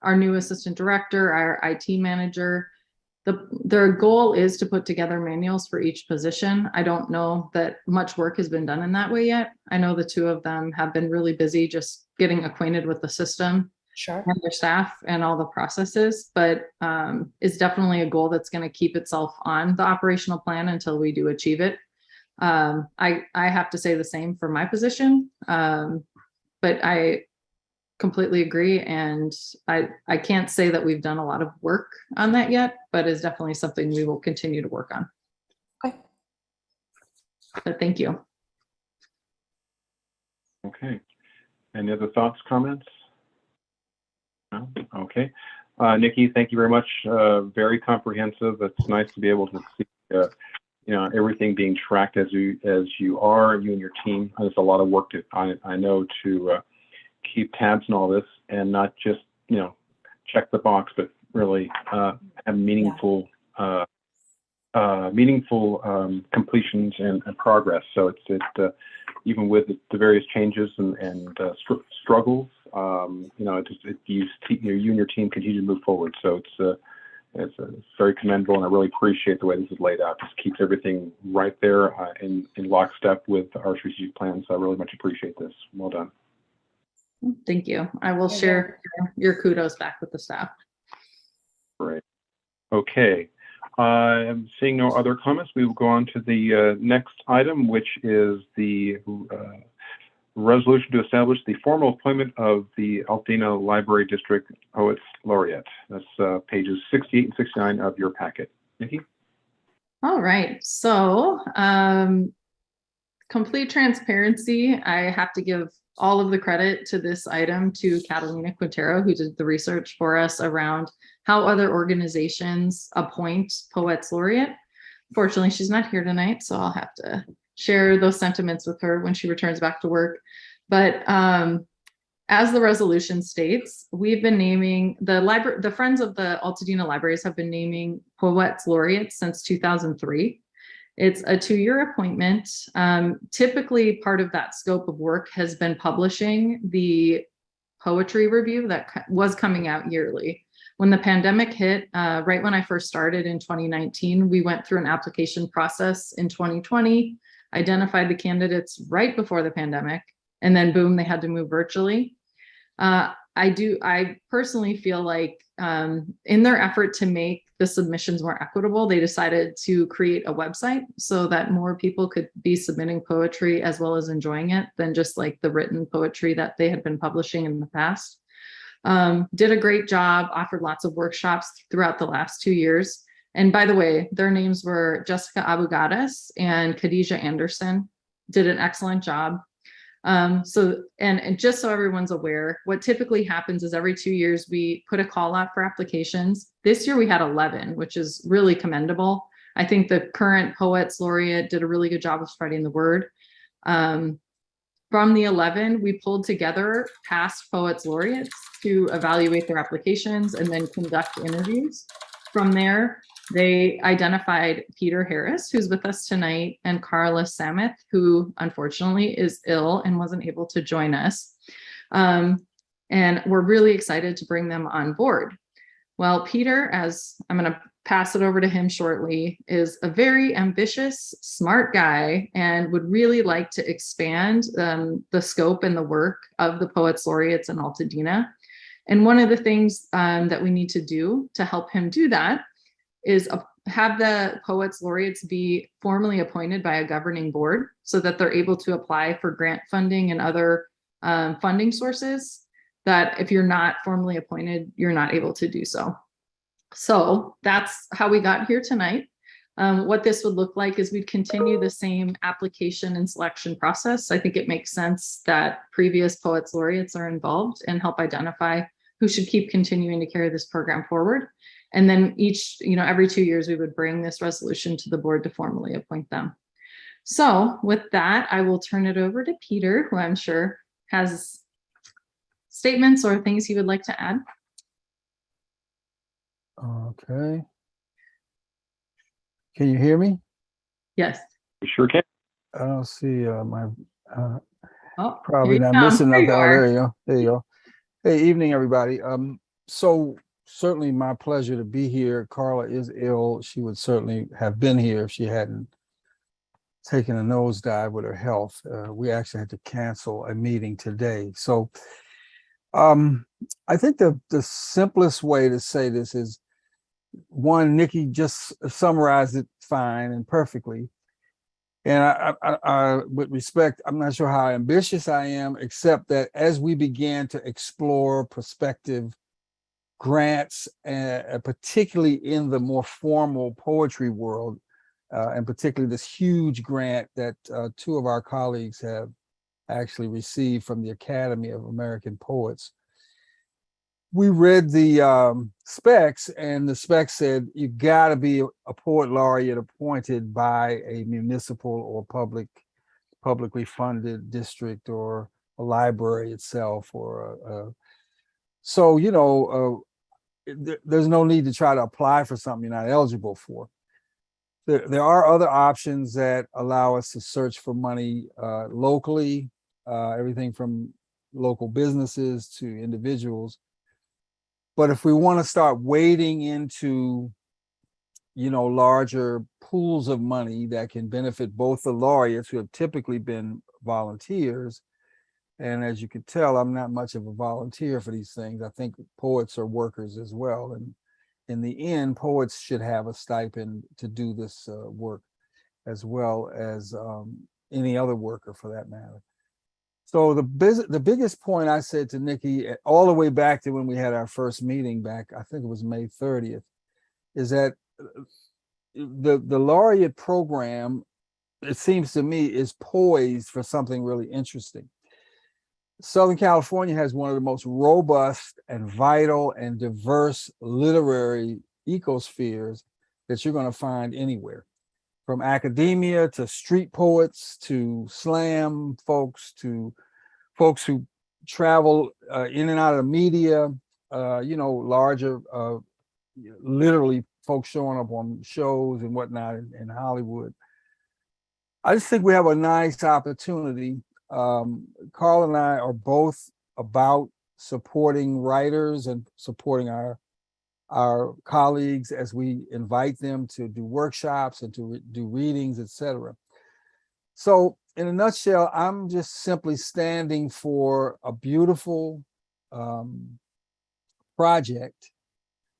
our new assistant director, our IT manager, their goal is to put together manuals for each position. I don't know that much work has been done in that way yet. I know the two of them have been really busy just getting acquainted with the system. Sure. And their staff and all the processes, but it's definitely a goal that's going to keep itself on the operational plan until we do achieve it. I have to say the same for my position, but I completely agree. And I can't say that we've done a lot of work on that yet, but it's definitely something we will continue to work on. Okay. But thank you. Okay. Any other thoughts, comments? No? Okay. Nikki, thank you very much. Very comprehensive. It's nice to be able to see everything being tracked as you are, you and your team. There's a lot of work I know to keep tabs on all this and not just check the box, but really have meaningful completions and progress. So it's even with the various changes and struggles, you and your team continue to move forward. So it's very commendable, and I really appreciate the way this is laid out. Just keeps everything right there in lockstep with our strategic plan. So I really much appreciate this. Well done. Thank you. I will share your kudos back with the staff. Great. Okay. I'm seeing no other comments. We will go on to the next item, which is the resolution to establish the formal appointment of the Altadena Library District Poets Laureate. That's pages 68 and 69 of your packet. Nikki? All right. So complete transparency, I have to give all of the credit to this item to Catalina Quintero, who did the research for us around how other organizations appoint Poets Laureate. Fortunately, she's not here tonight, so I'll have to share those sentiments with her when she returns back to work. But as the resolution states, we've been naming the Friends of the Altadena Libraries have been naming Poets Laureates since 2003. It's a 2-year appointment. Typically, part of that scope of work has been publishing the poetry review that was coming out yearly. When the pandemic hit, right when I first started in 2019, we went through an application process in 2020, identified the candidates right before the pandemic, and then boom, they had to move virtually. I personally feel like in their effort to make the submissions more equitable, they decided to create a website so that more people could be submitting poetry as well as enjoying it than just like the written poetry that they had been publishing in the past. Did a great job, offered lots of workshops throughout the last 2 years. And by the way, their names were Jessica Abugadas and Khadijah Anderson, did an excellent job. So just so everyone's aware, what typically happens is every 2 years we put a call out for applications. This year we had 11, which is really commendable. I think the current Poets Laureate did a really good job of spreading the word. From the 11, we pulled together past Poets Laureates to evaluate their applications and then conduct interviews. From there, they identified Peter Harris, who's with us tonight, and Carla Sameth, who unfortunately is ill and wasn't able to join us. And we're really excited to bring them on board. Well, Peter, as I'm going to pass it over to him shortly, is a very ambitious, smart guy and would really like to expand the scope and the work of the Poets Laureates in Altadena. And one of the things that we need to do to help him do that is have the Poets Laureates be formally appointed by a governing board so that they're able to apply for grant funding and other funding sources that if you're not formally appointed, you're not able to do so. So that's how we got here tonight. What this would look like is we'd continue the same application and selection process. I think it makes sense that previous poets laureates are involved and help identify who should keep continuing to carry this program forward. And then every 2 years, we would bring this resolution to the board to formally appoint them. So with that, I will turn it over to Peter, who I'm sure has statements or things he would like to add. Okay. Can you hear me? Yes. We sure can. I don't see my, Oh, probably here you not come. missing There nothing. you Oh, are. there you go. There you go. Hey, evening, everybody. So certainly my pleasure to be here. Carla is ill. She would certainly have been here if she hadn't taken a nosedive with her health. We actually had to cancel a meeting today. So I think the simplest way to say this is, one, Nikki just summarized it fine and perfectly. And I with respect, I'm not sure how ambitious I am, except that as we began to explore prospective grants, particularly in the more formal poetry world, and particularly this huge grant that two of our colleagues have actually received from the Academy of American Poets. We read the specs, and the specs said you got to be a poet laureate appointed by a municipal or publicly funded district or a library itself, or so there's no need to try to apply for something you're not eligible for. There are other options that allow us to search for money locally, everything from local businesses to individuals. But if we want to start wading into, larger pools of money that can benefit both the laureates, who have typically been volunteers, and as you can tell, I'm not much of a volunteer for these things. I think poets are workers as well. And in the end, poets should have a stipend to do this work, as well as any other worker for that matter. So the biggest point I said to Nikki all the way back to when we had our first meeting back, I think it was May 30th, is that the laureate program, it seems to me, is poised for something really interesting. Southern California has one of the most robust and vital and diverse literary ecospheres that you're going to find anywhere. From academia to street poets to slam folks to folks who travel in and out of the media, larger, literally folks showing up on shows and whatnot in Hollywood. I just think we have a nice opportunity. Carl and I are both about supporting writers and supporting our colleagues as we invite them to do workshops and to do readings, etc. So in a nutshell, I'm just simply standing for a beautiful project,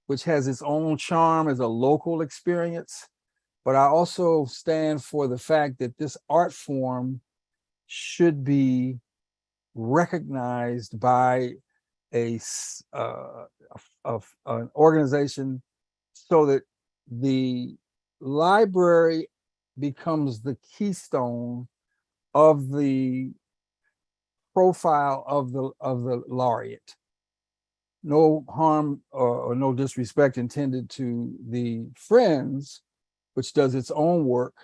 which has its own charm as a local experience. But I also stand for the fact that this art form should be recognized by an organization, so that the library becomes the keystone of the profile of the laureate. No harm or no disrespect intended to the Friends, which does its own work,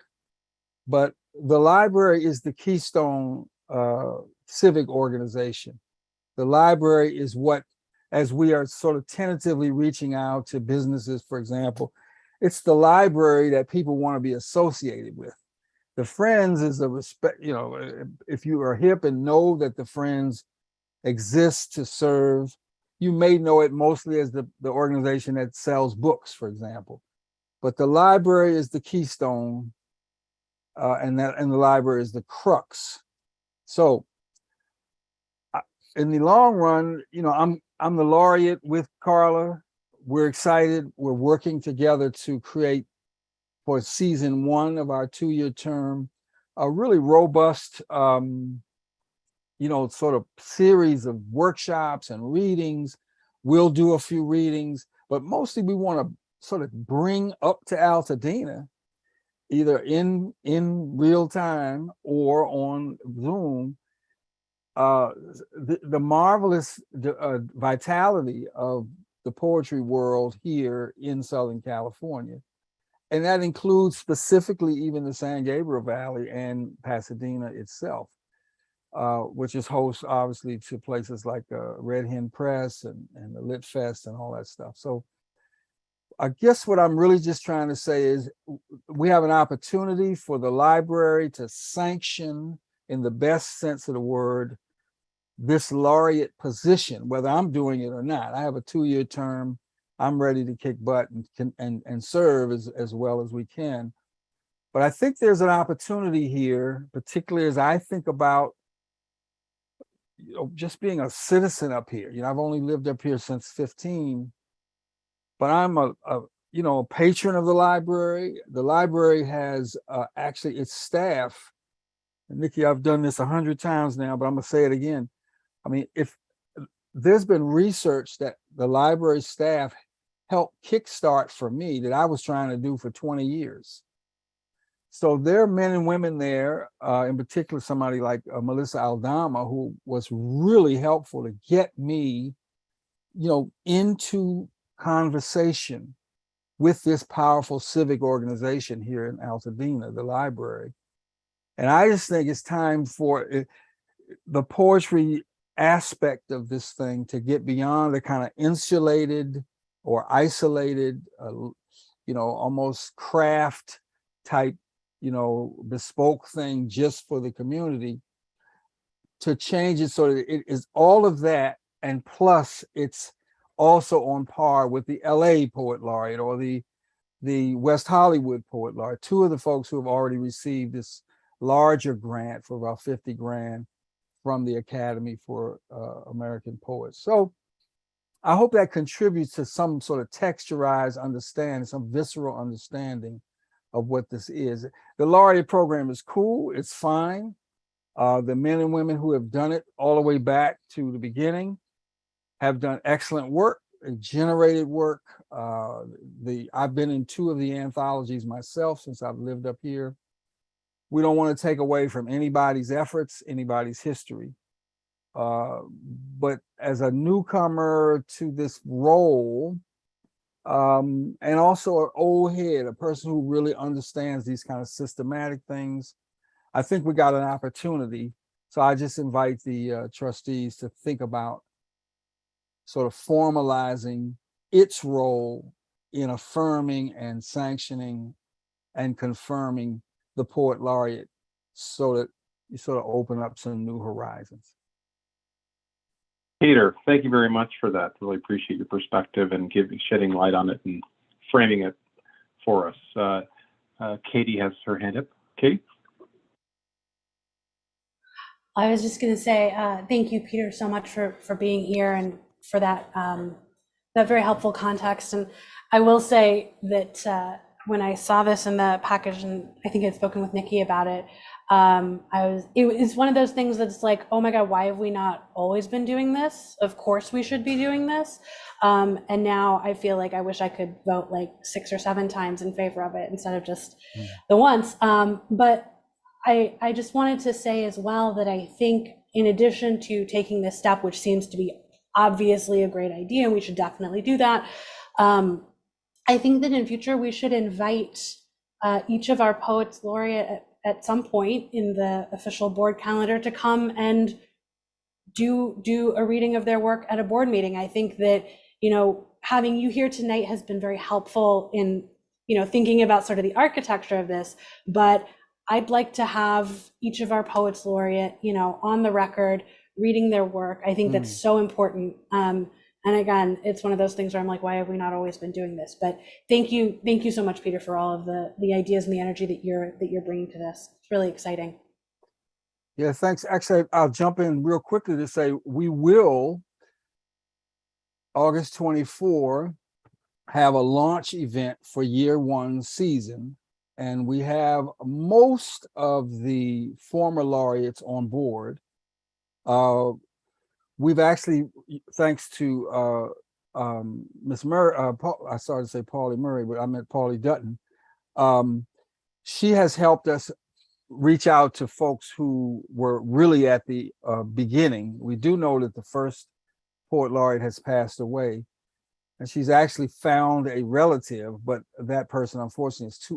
but the library is the keystone civic organization. The library is what, as we are sort of tentatively reaching out to businesses, for example, it's the library that people want to be associated with. The Friends is a respect, if you are hip and know that the Friends exists to serve, you may know it mostly as the organization that sells books, for example. But the library is the keystone, and the library is the crux. So in the long run, I'm the laureate with Carla. We're excited. We're working together to create, for season 1 of our 2-year term, a really robust, sort of series of workshops and readings. We'll do a few readings, but mostly we want to sort of bring up to Altadena either in real time or on Zoom, the marvelous vitality of the poetry world here in Southern California. And that includes specifically even the San Gabriel Valley and Pasadena itself, which is host obviously to places like Red Hen Press and the Lit Fest and all that stuff. So I guess what I'm really just trying to say is we have an opportunity for the library to sanction, in the best sense of the word, this laureate position, whether I'm doing it or not. I have a 2-year term. I'm ready to kick butt and serve as well as we can. But I think there's an opportunity here, particularly as I think about just being a citizen up here. I've only lived up here since 15, but I'm a patron of the library. The library has actually its staff. And Nikki, I've done this 100 times now, but I'm gonna say it again. I mean, if there's been research that the library staff helped kickstart for me that I was trying to do for 20 years. So there are men and women there, in particular, somebody like Melissa Aldama, who was really helpful to get me, into conversation with this powerful civic organization here in Altadena, the library. And I just think it's time for the poetry aspect of this thing to get beyond the kind of insulated or isolated, almost craft type, bespoke thing just for the community, to change it so that it is all of that, and plus it's also on par with the LA Poet Laureate or the West Hollywood Poet Laureate, two of the folks who have already received this larger grant for about 50 grand from the Academy for American Poets. So I hope that contributes to some sort of texturized understanding, some visceral understanding of what this is. The laureate program is cool, it's fine. The men and women who have done it all the way back to the beginning have done excellent work, generated work. I've been in 2 of the anthologies myself since I've lived up here. We don't want to take away from anybody's efforts, anybody's history. But as a newcomer to this role, and also an old head, a person who really understands these kind of systematic things, I think we got an opportunity. So I just invite the trustees to think about sort of formalizing its role in affirming and sanctioning and confirming the Poet Laureate, so that you sort of open up some new horizons. Peter, thank you very much for that. Really appreciate your perspective and shedding light on it and framing it for us. Katie has her hand up. Katie? I was just going to say thank you, Peter, so much for being here and for that that very helpful context. And I will say that when I saw this in the package, and I think I'd spoken with Nikki about it, it's one of those things that's like, oh my God, why have we not always been doing this? Of course we should be doing this. And now I feel like I wish I could vote like 6 or 7 times in favor of it instead of just the once. But I just wanted to say as well that I think in addition to taking this step, which seems to be obviously a great idea, and we should definitely do that, I think that in future we should invite each of our poets laureate at some point in the official board calendar to come and do a reading of their work at a board meeting. I think that, having you here tonight has been very helpful in, thinking about sort of the architecture of this, but I'd like to have each of our poets laureate, on the record, reading their work. I think that's so important. And again, it's one of those things where I'm like, why have we not always been doing this? But thank you so much, Peter, for all of the ideas and the energy that you're bringing to this. It's really exciting. Yeah, thanks. Actually, I'll jump in real quickly to say we will, August 24, have a launch event for year 1 season. And we have most of the former laureates on board. We've actually, thanks to Miss Murray, I started to say Paulie Murray, but I meant Paulie Dutton. she has helped us reach out to folks who were really at the beginning. We do know that the first poet laureate has passed away, and she's actually found a relative, but that person unfortunately is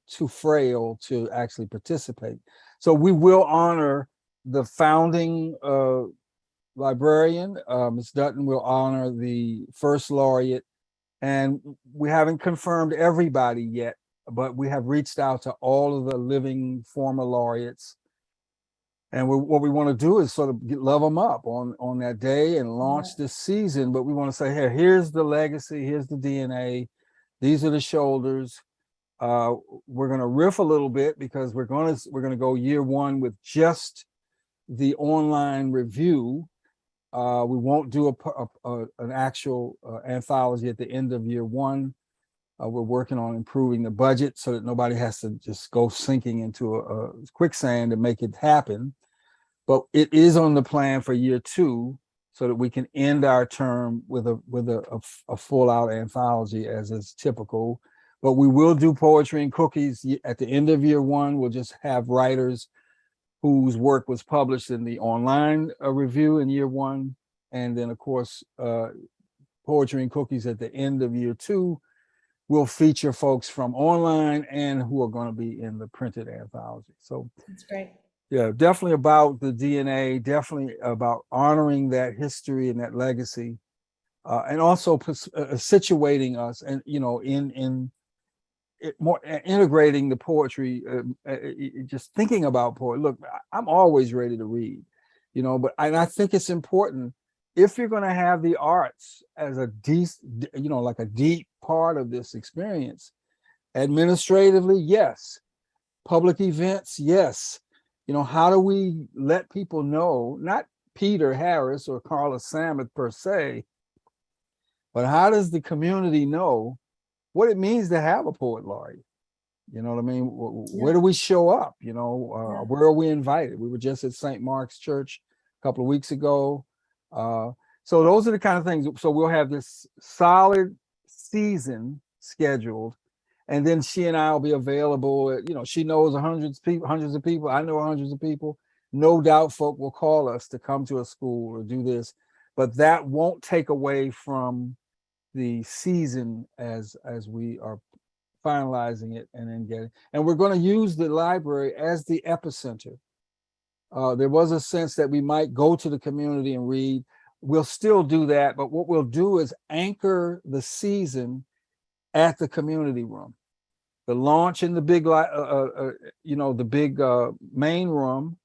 too frail to actually participate. So we will honor the founding librarian. Ms. Dutton will honor the first laureate, and we haven't confirmed everybody yet, but we have reached out to all of the living former laureates. And what we want to do is sort of love them up on that day and launch this season. But we want to say, hey, here's the legacy, here's the DNA, these are the shoulders. We're going to riff a little bit because we're going to go year one with just the online review. We won't do an actual anthology at the end of year one. We're working on improving the budget so that nobody has to just go sinking into a quicksand to make it happen. But it is on the plan for year two so that we can end our term with a full out anthology as is typical. But we will do poetry and cookies at the end of year one. We'll just have writers whose work was published in the online review in year one. And then of course, poetry and cookies at the end of year two will feature folks from online and who are going to be in the printed anthology. So That's great. yeah, definitely about the DNA, definitely about honoring that history and that legacy, and also situating us and, you know, in more integrating the poetry, just thinking about poetry. Look, I'm always ready to read, you know, but I think it's important if you're going to have the arts as a deep, you know, like a deep part of this experience. Administratively, yes. Public events, yes. You know, how do we let people know, not Peter Harris or Carla Samuth per se, but how does the community know what it means to have a poet laureate? You know what I mean? Where do we show up? You know, where are we invited? We were just at St. Mark's Church a couple of weeks ago. So those are the kind of things. So we'll have this solid season scheduled. And then she and I will be available. You know, she knows hundreds of people. I know hundreds of people. No doubt folk will call us to come to a school or do this, but that won't take away from the season as we are finalizing it and then getting. And we're going to use the library as the epicenter. There was a sense that we might go to the community and read. We'll still do that, but what we'll do is anchor the season at the community room. The launch in the big, you know, the big main room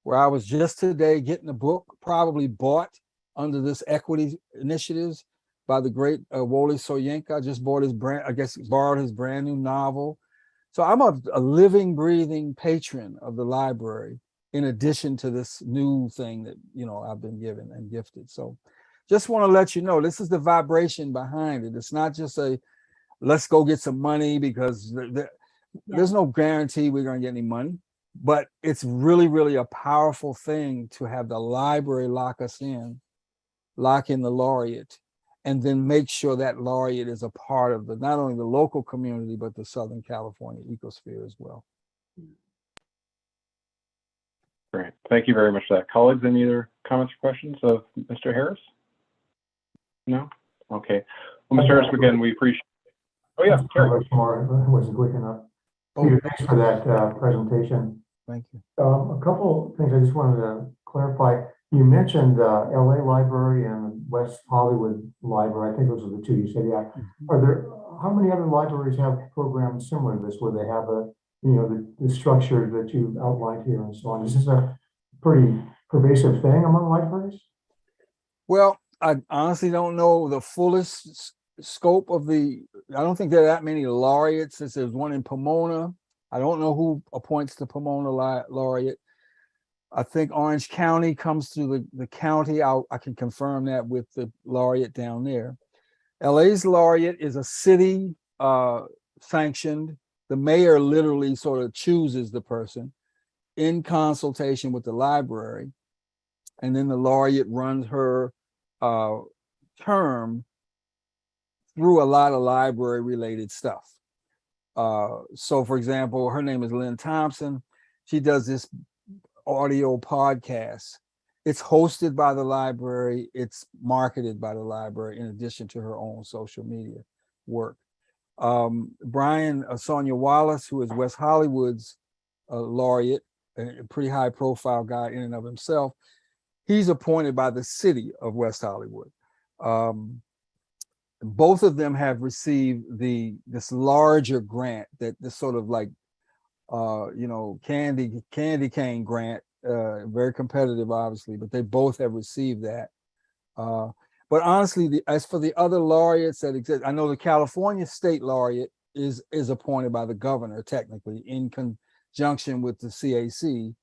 where I was just today getting a book probably bought under this equity initiatives by the great Wole Soyinka. I just bought his borrowed his brand new novel. So I'm a living, breathing patron of the library in addition to this new thing that, you know, I've been given and gifted. So just want to let you know, this is the vibration behind it. It's not just a, let's go get some money because there's no guarantee we're going to get any money, but it's really, really a powerful thing to have the library lock us in, lock in the laureate, and then make sure that laureate is a part of not only the local community, but the Southern California ecosphere as well. Great. Thank you very much for that. Colleagues, any other comments or questions of Mr. Harris? No? Okay. Well, Mr. Harris, again, we appreciate. Oh yeah, Terry. More, I wasn't quick enough. Peter, thanks for that presentation. Thank you. A couple things I just wanted to clarify. You mentioned LA Library and West Hollywood Library. I think those are the two you said. Yeah. Are there? How many other libraries have programs similar to this, where they have a, you know, the structure that you've outlined here and so on? Is this a pretty pervasive thing among libraries? Well, I honestly don't know the fullest scope of I don't think there are that many laureates. Since there's one in Pomona. I don't know who appoints the Pomona laureate. I think Orange County comes through the county. I can confirm that with the laureate down there. LA's laureate is a city sanctioned. The mayor literally sort of chooses the person in consultation with the library. And then the laureate runs her term through a lot of library related stuff. So for example, her name is Lynn Thompson. She does this audio podcast. It's hosted by the library. It's marketed by the library in addition to her own social media work. Brian Sonia Wallace, who is West Hollywood's laureate, a pretty high profile guy in and of himself. He's appointed by the city of West Hollywood. Both of them have received this larger grant, that this sort of like candy cane grant, very competitive, obviously, but they both have received that. But honestly, as for the other laureates that exist, I know the California State Laureate is appointed by the governor, technically, in conjunction with the CAC.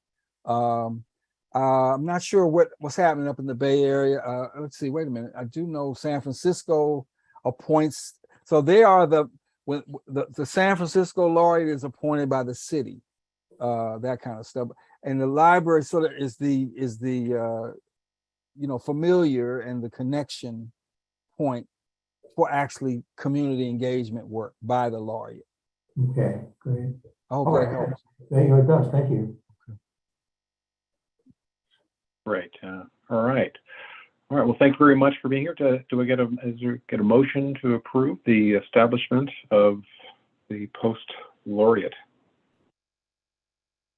I'm not sure what's happening up in the Bay Area. Let's see, wait a minute. I do know San Francisco appoints, so they are the San Francisco laureate is appointed by the city, that kind of stuff. And the library sort of is the familiar and the connection point for actually community engagement work by the laureate. Okay, great. I hope All that right. helps. There you go, it does. Thank you. Great. All right. All right. Well, thank you very much for being here. Do we get a motion to approve the establishment of the post laureate?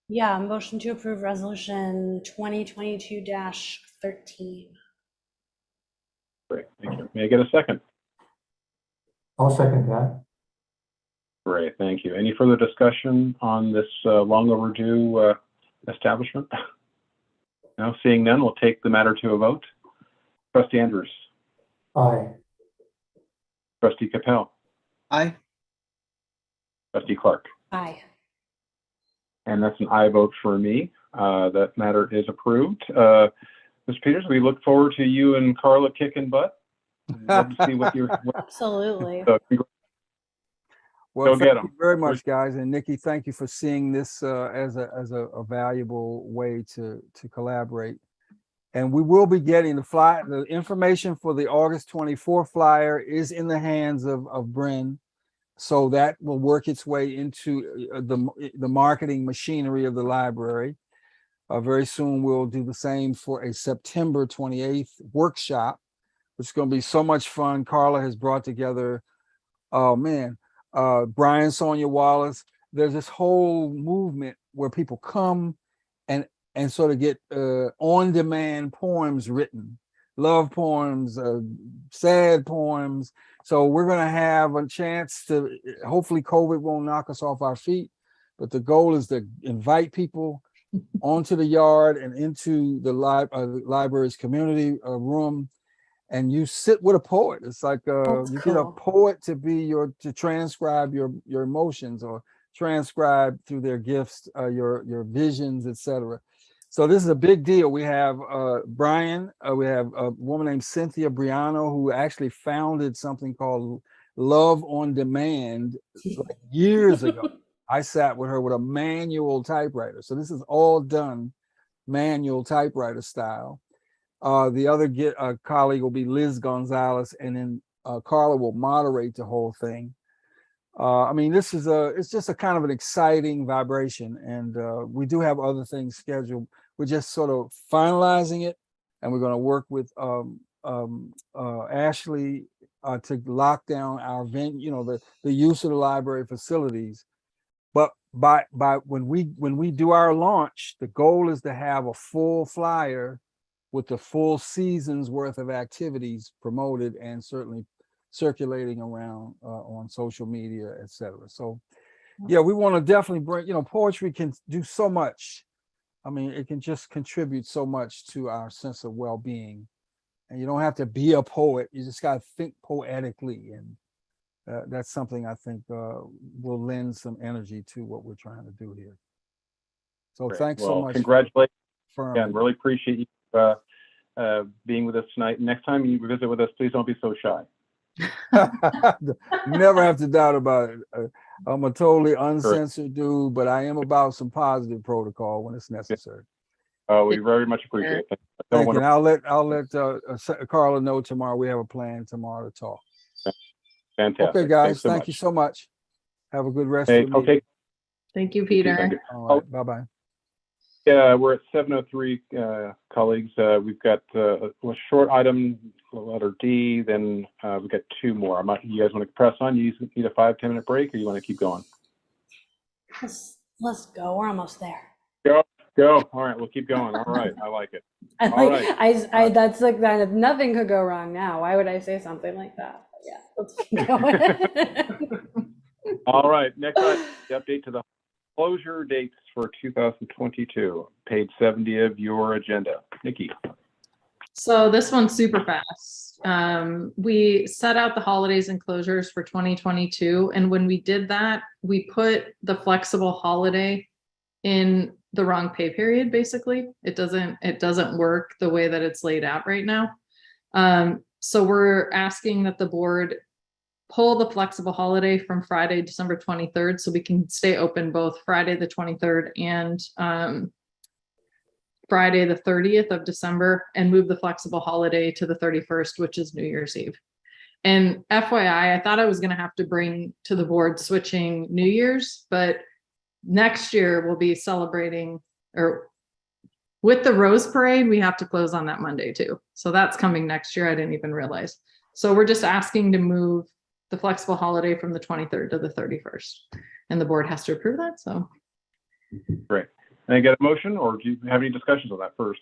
Yeah, motion to approve resolution 2022-13. Great. Thank you. May I get a second? I'll second that. Great. Thank you. Any further discussion on this long overdue establishment? No, seeing none, we'll take the matter to a vote. Trustee Andrews. Aye. Trustee Capel. Aye. Trustee Clark. Aye. And that's an aye vote for me. That matter is approved. Mr. Peters, we look forward to you and Carla kicking butt. Love to see what you're. Absolutely. Well, Go get thank 'em. you very much, guys. And Nikki, thank you for seeing this as a valuable way to collaborate. And we will be getting the information for the August 24 flyer is in the hands of Bryn. So that will work its way into the marketing machinery of the library. Very soon we'll do the same for a September 28th workshop, which is going to be so much fun. Carla has brought together, oh man, Brian Sonia Wallace. There's this whole movement where people come and sort of get on-demand poems written, love poems, sad poems. So we're going to have a chance to, hopefully COVID won't knock us off our feet, but the goal is to invite people onto the yard and into the library's community room, and you sit with a poet. It's like you get a poet to transcribe your emotions, or transcribe through their gifts, your visions, etc. So this is a big deal. We have Brian, we have a woman named Cynthia Briano, who actually founded something called Love on Demand like years ago. I sat with her with a manual typewriter. So this is all done manual typewriter style. The other colleague will be Liz Gonzalez, and then Carla will moderate the whole thing. I mean, it's just a kind of an exciting vibration, and we do have other things scheduled. We're just sort of finalizing it, and we're going to work with Ashley to lock down our venue, the use of the library facilities. But by when we do our launch, the goal is to have a full flyer with the full season's worth of activities promoted and certainly circulating around on social media, etc. So yeah, we want to definitely bring, poetry can do so much. I mean, it can just contribute so much to our sense of well-being. And you don't have to be a poet, you just got to think poetically. And that's something I think will lend some energy to what we're trying to do here. So Great. Thanks so much. Congratulations. Again, really appreciate you being with us tonight. Next time you visit with us, please don't be so shy. Never have to doubt about it. I'm a totally uncensored dude, but I am about some positive protocol when it's necessary. Oh, we very much appreciate it. Thank you. And I'll let Carla know tomorrow. We have a plan tomorrow to talk. Fantastic. Okay, guys. Thank you so much. Have a good rest Hey, of the meeting. okay. Thank you, You too, Peter. thank you. All right, bye-bye. Yeah, we're at 7:03, colleagues. We've got a short item, letter D, then we've got two more. You guys want to press on? You need a 5-10 minute break, or you want to keep going? Let's go. We're almost there. Go. All right, we'll keep going. All right, I like it. I All like, right. that's like kind of nothing could go wrong now. Why would I say something like that? But yeah, let's keep going. All right, next item, the update to the closure dates for 2022, page 70 of your agenda. Nikki. So this one's super fast. We set out the holidays and closures for 2022. And when we did that, we put the flexible holiday in the wrong pay period, basically. It doesn't work the way that it's laid out right now. So we're asking that the board pull the flexible holiday from Friday, December 23rd, so we can stay open both Friday the 23rd and Friday the 30th of December, and move the flexible holiday to the 31st, which is New Year's Eve. And FYI, I thought I was going to have to bring to the board switching New Year's, but next year we'll be celebrating, or with the Rose Parade, we have to close on that Monday too. So that's coming next year. I didn't even realize. So we're just asking to move the flexible holiday from the 23rd to the 31st, and the board has to approve that. So Great. Can I get a motion, or do you have any discussions on that first?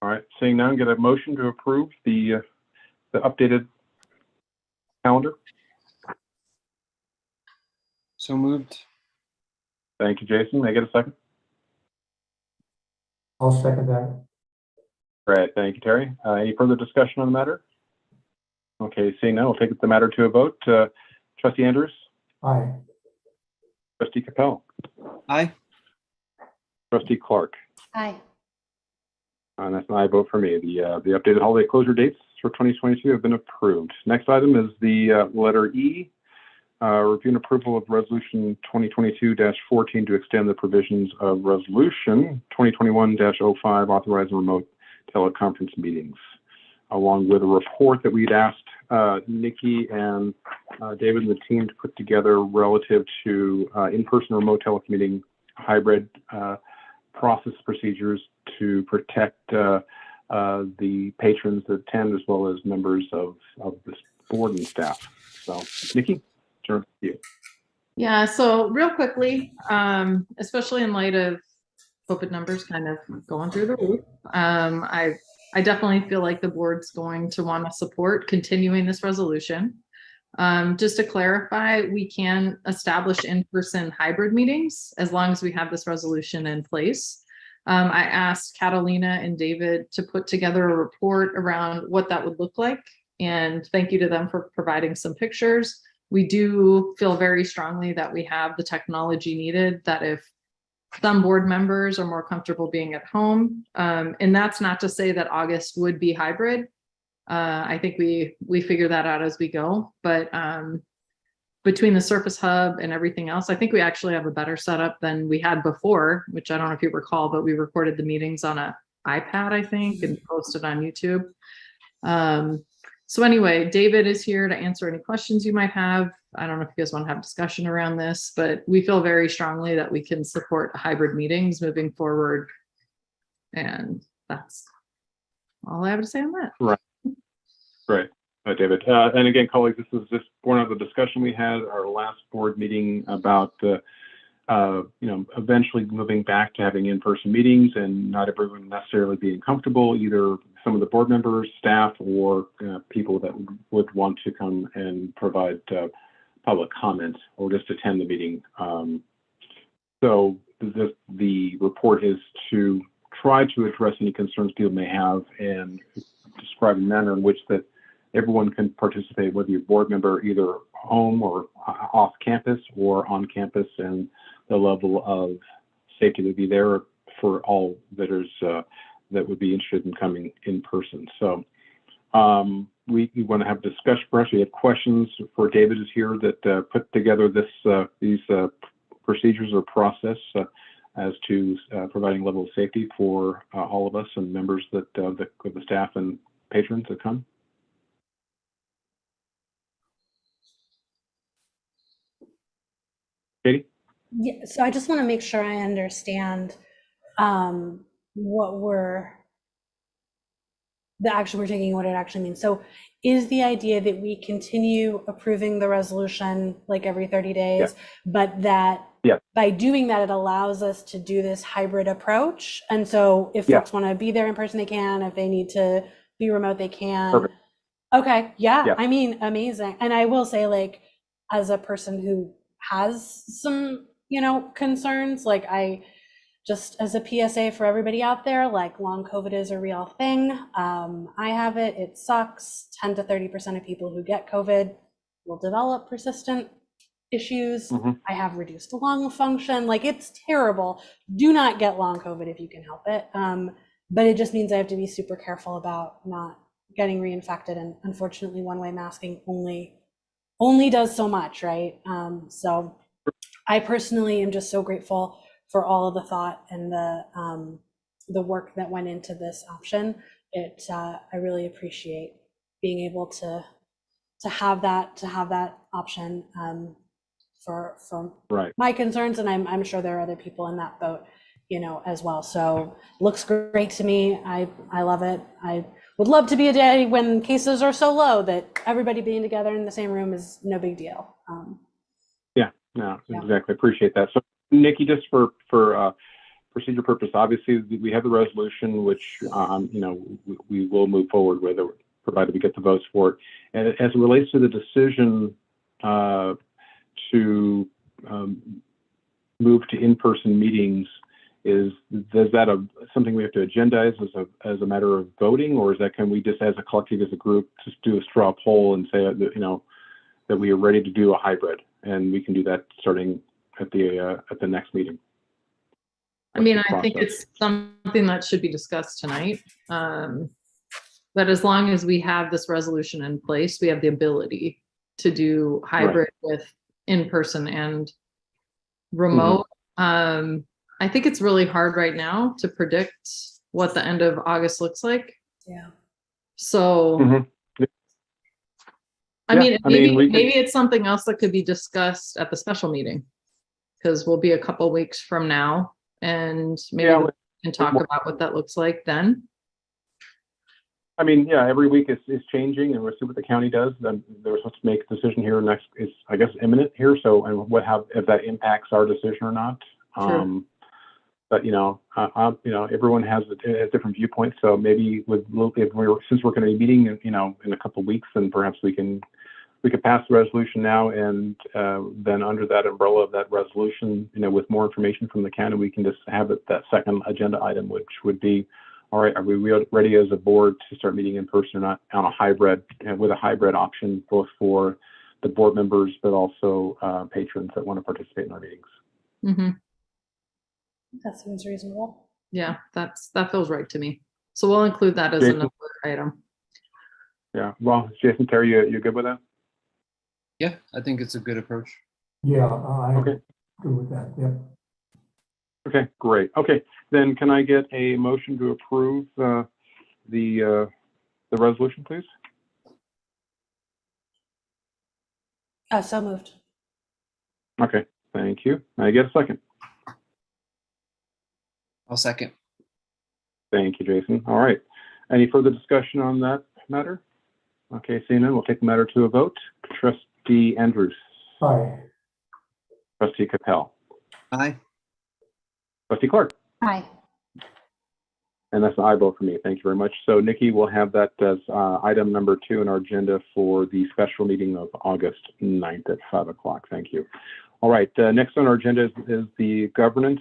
All right, seeing none, get a motion to approve the updated calendar. So moved. Thank you, Jason. May I get a second? I'll second that. Great, thank you, Terry. Any further discussion on the matter? Okay, seeing none, we'll take the matter to a vote. Trustee Andrews? Aye. Trustee Capell? Aye. Trustee Clark? Hi. And that's an aye vote for me. The updated holiday closure dates for 2022 have been approved. Next item is the letter E, review and approval of resolution 2022-14 to extend the provisions of resolution 2021-05 authorizing remote teleconference meetings, along with a report that we'd asked Nikki and David and the team to put together relative to in-person remote telecommuting hybrid process procedures to protect the patrons that attend, as well as members of this board and staff. So, Nikki, turn to you. yeah, so real quickly, especially in light of COVID numbers kind of going through the roof, I definitely feel like the board's going to want to support continuing this resolution. Just to clarify, we can establish in-person hybrid meetings as long as we have this resolution in place. I asked Catalina and David to put together a report around what that would look like, and thank you to them for providing some pictures. We do feel very strongly that we have the technology needed, that if some board members are more comfortable being at home, and that's not to say that August would be hybrid. I think we figure that out as we go, but between the Surface Hub and everything else, I think we actually have a better setup than we had before, which I don't know if you recall, but we recorded the meetings on an iPad, I think, and posted on YouTube. So anyway, David is here to answer any questions you might have. I don't know if you guys want to have discussion around this, but we feel very strongly that we can support hybrid meetings moving forward. And that's all I have to say on that. Right. Great. David. And again, colleagues, this is just born out of the discussion we had at our last board meeting about eventually moving back to having in-person meetings, and not everyone necessarily being comfortable, either some of the board members, staff, or people that would want to come and provide public comment or just attend the meeting. So the report is to try to address any concerns people may have and describe a manner in which that everyone can participate, whether you're a board member, either home or off campus or on campus, and the level of safety that would be there for all visitors that would be interested in coming in person. So we want to have a discussion. Perhaps we have questions for David is here that put together these procedures or process as to providing level of safety for all of us and members of the staff and patrons that come. Katie? Yeah, so I just want to make sure I understand what the action we're taking, what it actually means. So is the idea that we continue approving the resolution like every 30 days, but that by doing that, it allows us to do this hybrid approach? And so if folks want to be there in person, they can. If they need to be remote, they can. Perfect. Okay, yeah, I mean, amazing. And I will say, like, as a person who has some, concerns, like just as a PSA for everybody out there, like long COVID is a real thing. I have it, it sucks. 10 to 30% of people who get COVID will develop persistent issues. I have reduced lung function, like it's terrible. Do not get long COVID if you can help it. But it just means I have to be super careful about not getting reinfected. And unfortunately, one-way masking only does so much, right? So I personally am just so grateful for all of the thought and the work that went into this option. I really appreciate being able to have that option for my concerns, and I'm sure there are other people in that boat, as well. So looks great to me. I love it. I would love to be a day when cases are so low that everybody being together in the same room is no big deal. Exactly. Appreciate that. So Nikki, just for procedure purpose, obviously we have the resolution, which we will move forward with, provided we get the votes for it. And as it relates to the decision to move to in-person meetings, is that something we have to agendize as a matter of voting, or can we just, as a collective, as a group, just do a straw poll and say that we are ready to do a hybrid, and we can do that starting at the next meeting? I mean, I think it's something that should be discussed tonight. But as long as we have this resolution in place, we have the ability to do hybrid with in-person and remote. I think it's really hard right now to predict what the end of August looks like. Yeah. So, I mean, maybe it's something else that could be discussed at the special meeting, because we'll be a couple weeks from now, and maybe we can talk about what that looks like then. I mean, every week is changing, and we'll see what the county does. Then they're supposed to make a decision here next. Is, I guess, imminent here. So, and if that impacts our decision or not. True. But everyone has a different viewpoint. So maybe since we're going to be meeting, in a couple of weeks, then perhaps we could pass the resolution now, and then under that umbrella of that resolution, with more information from the county, we can just have that second agenda item, which would be, all right, are we ready as a board to start meeting in person or not on a hybrid, with a hybrid option, both for the board members, but also patrons that want to participate in our meetings. That seems reasonable. Yeah, that feels right to me. So we'll include that as another item. Yeah. Well, Jason, Terry, you good with that? Yeah, I think it's a good approach. Yeah, I agree with that. Yep. Okay, great. Okay, then can I get a motion to approve the resolution, please? So moved. Okay, thank you. May I get a second? I'll second. Thank you, Jason. All right. Any further discussion on that matter? Okay, seeing none, we'll take the matter to a vote. Trustee Andrews. Aye. Trustee Capel. Aye. Trustee Clark. Aye. And that's an aye vote for me. Thank you very much. So Nikki, will have that as item number 2 in our agenda for the special meeting of August 9th at 5 o'clock. Thank you. All right, next on our agenda is the governance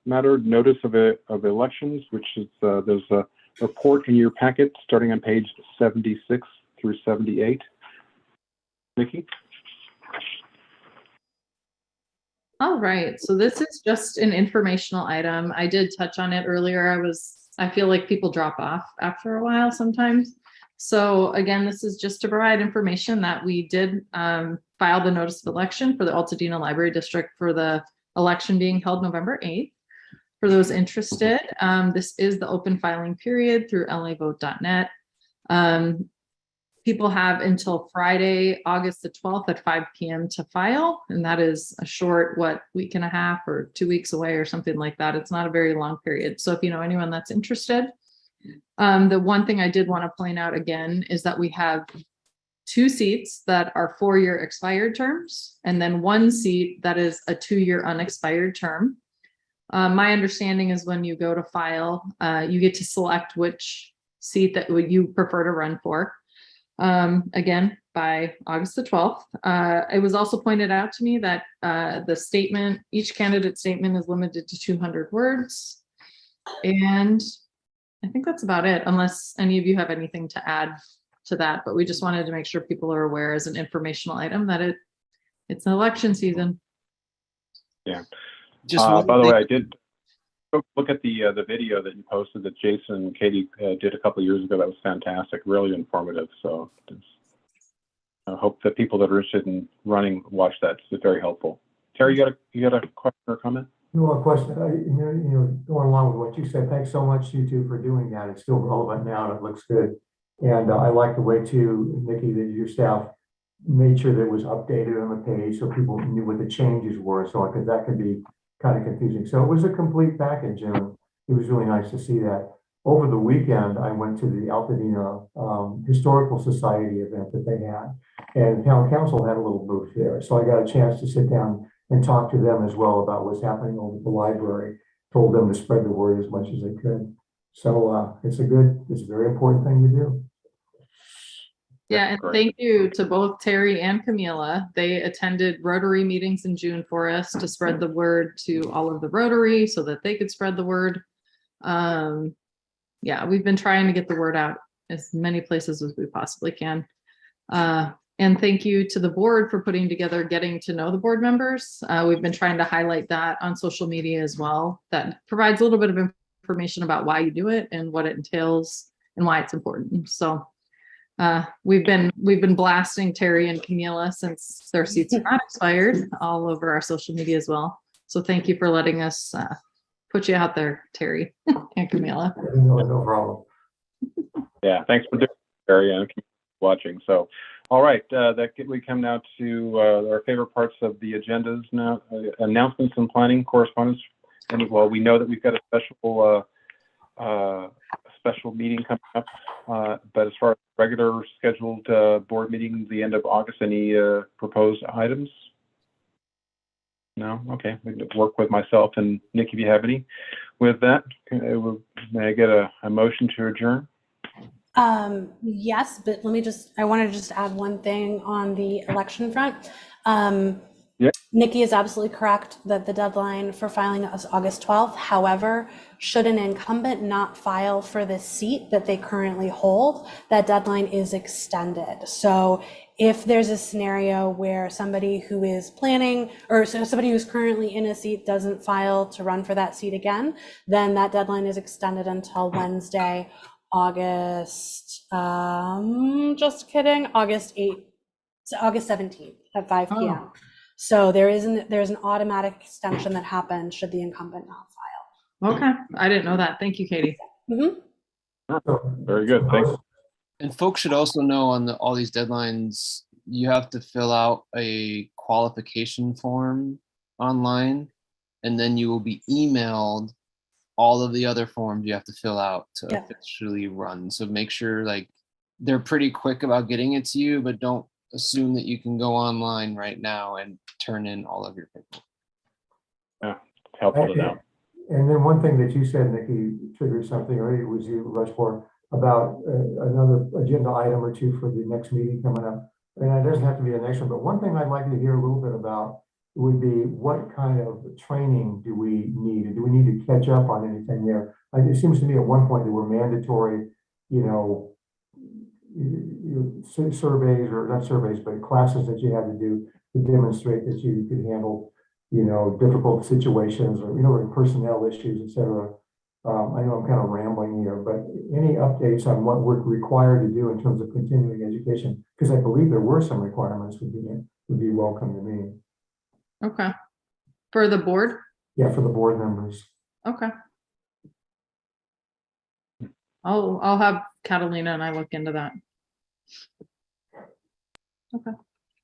matter, notice of elections, which is there's a report in your packet starting on page 76 through 78. Nikki? All right, so this is just an informational item. I did touch on it earlier. I feel like people drop off after a while sometimes. So again, this is just to provide information that we did file the notice of election for the Altadena Library District for the election being held November 8th. For those interested, this is the open filing period through lavote.net. If People have until Friday, August the 12th at 5 p.m. to file. And that is a short, week and a half or 2 weeks away or something like that. It's not a very long period. So if you know anyone that's interested, the one thing I did want to point out again is that we have 2 seats that are 4-year expired terms, and then 1 seat that is a 2-year unexpired term. My understanding is when you go to file, you get to select which seat that you prefer to run for. Again, by August the 12th. It was also pointed out to me that each candidate statement is limited to 200 words. And I think that's about it, unless any of you have anything to add to that. But we just wanted to make sure people are aware as an informational item that it's an election season. Yeah. Just By the way, I did look at the video that you posted that Jason and Katie did a couple of years ago. That was fantastic, really informative. So I hope that people that are interested in running watch that. It's very helpful. Terry, you got a question or comment? No, a question. Going along with what you said, thanks so much, you two, for doing that. It's still relevant now and it looks good. And I like the way too, Nikki, that your staff made sure that it was updated on the page so people knew what the changes were. So because that could be kind of confusing. So it was a complete package and it was really nice to see that. Over the weekend, I went to the Altadena Historical Society event that they had, and town council had a little booth there. So I got a chance to sit down and talk to them as well about what's happening over at the library. Told them to spread the word as much as they could. So it's a very important thing to do. Yeah, and thank you to both Terry and Camila. They attended Rotary meetings in June for us to spread the word to all of the Rotary so that they could spread the word. Yeah, we've been trying to get the word out as many places as we possibly can. And thank you to the board for putting together getting to know the board members. We've been trying to highlight that on social media as well. That provides a little bit of information about why you do it and what it entails and why it's important. So we've been blasting Terry and Camila since their seats are not expired all over our social media as well. So thank you for letting us put you out there, Terry and Camila. No problem. Yeah, thanks for doing it, Terry, and watching. So, all right, we come now to our favorite parts of the agendas now, announcements and planning correspondence. And well, we know that we've got a special meeting coming up, but as far as regular scheduled board meeting the end of August, any proposed items? No? Okay, we can work with myself and Nick if you have any. With that, may I get a motion to adjourn? Yes, but I want to just add one thing on the election front. Yeah. Nikki is absolutely correct that the deadline for filing is August 12th. However, should an incumbent not file for the seat that they currently hold, that deadline is extended. So if there's a scenario where somebody who is planning or somebody who's currently in a seat doesn't file to run for that seat again, then that deadline is extended until Wednesday, August 17th at 5 p.m. Oh. So there's an automatic extension that happens should the incumbent not file. Okay, I didn't know that. Thank you, Katie. Mm-hmm. Very good, thanks. And folks should also know on all these deadlines, you have to fill out a qualification form online, and then you will be emailed all of the other forms you have to fill out to officially run. So make sure they're pretty quick about getting it to you, but don't assume that you can go online right now and turn in all of your paperwork. Yeah, it's helpful to know. And then one thing that you said, Nikki, triggered something, or it was you, Rushmore, about another agenda item or two for the next meeting coming up. And it doesn't have to be the next one, but one thing I'd like to hear a little bit about would be what kind of training do we need? Do we need to catch up on anything there? It seems to me at one point they were mandatory, surveys, or not surveys, but classes that you had to do to demonstrate that you could handle, difficult situations or, personnel issues, et cetera. I know I'm kind of rambling here, but any updates on what we're required to do in terms of continuing education? Because I believe there were some requirements would be welcome to me. Okay. For the board? Yeah, for the board members. Okay. I'll have Catalina and I look into that.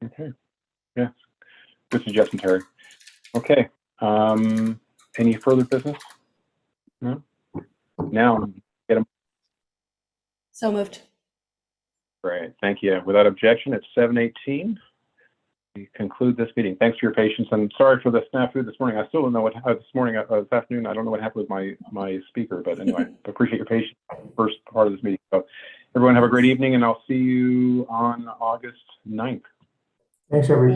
Okay. Yeah. Good suggestion, Terry. Okay. Any further business? No? Now, get them. So moved. Great. Thank you. Without objection, it's 7:18. We conclude this meeting. Thanks for your patience, and sorry for the snafu this morning. I still don't know what happened this afternoon. I don't know what happened with my speaker, but anyway, appreciate your patience. First part of this meeting. So everyone have a great evening, and I'll see you on August 9th. Thanks, everybody.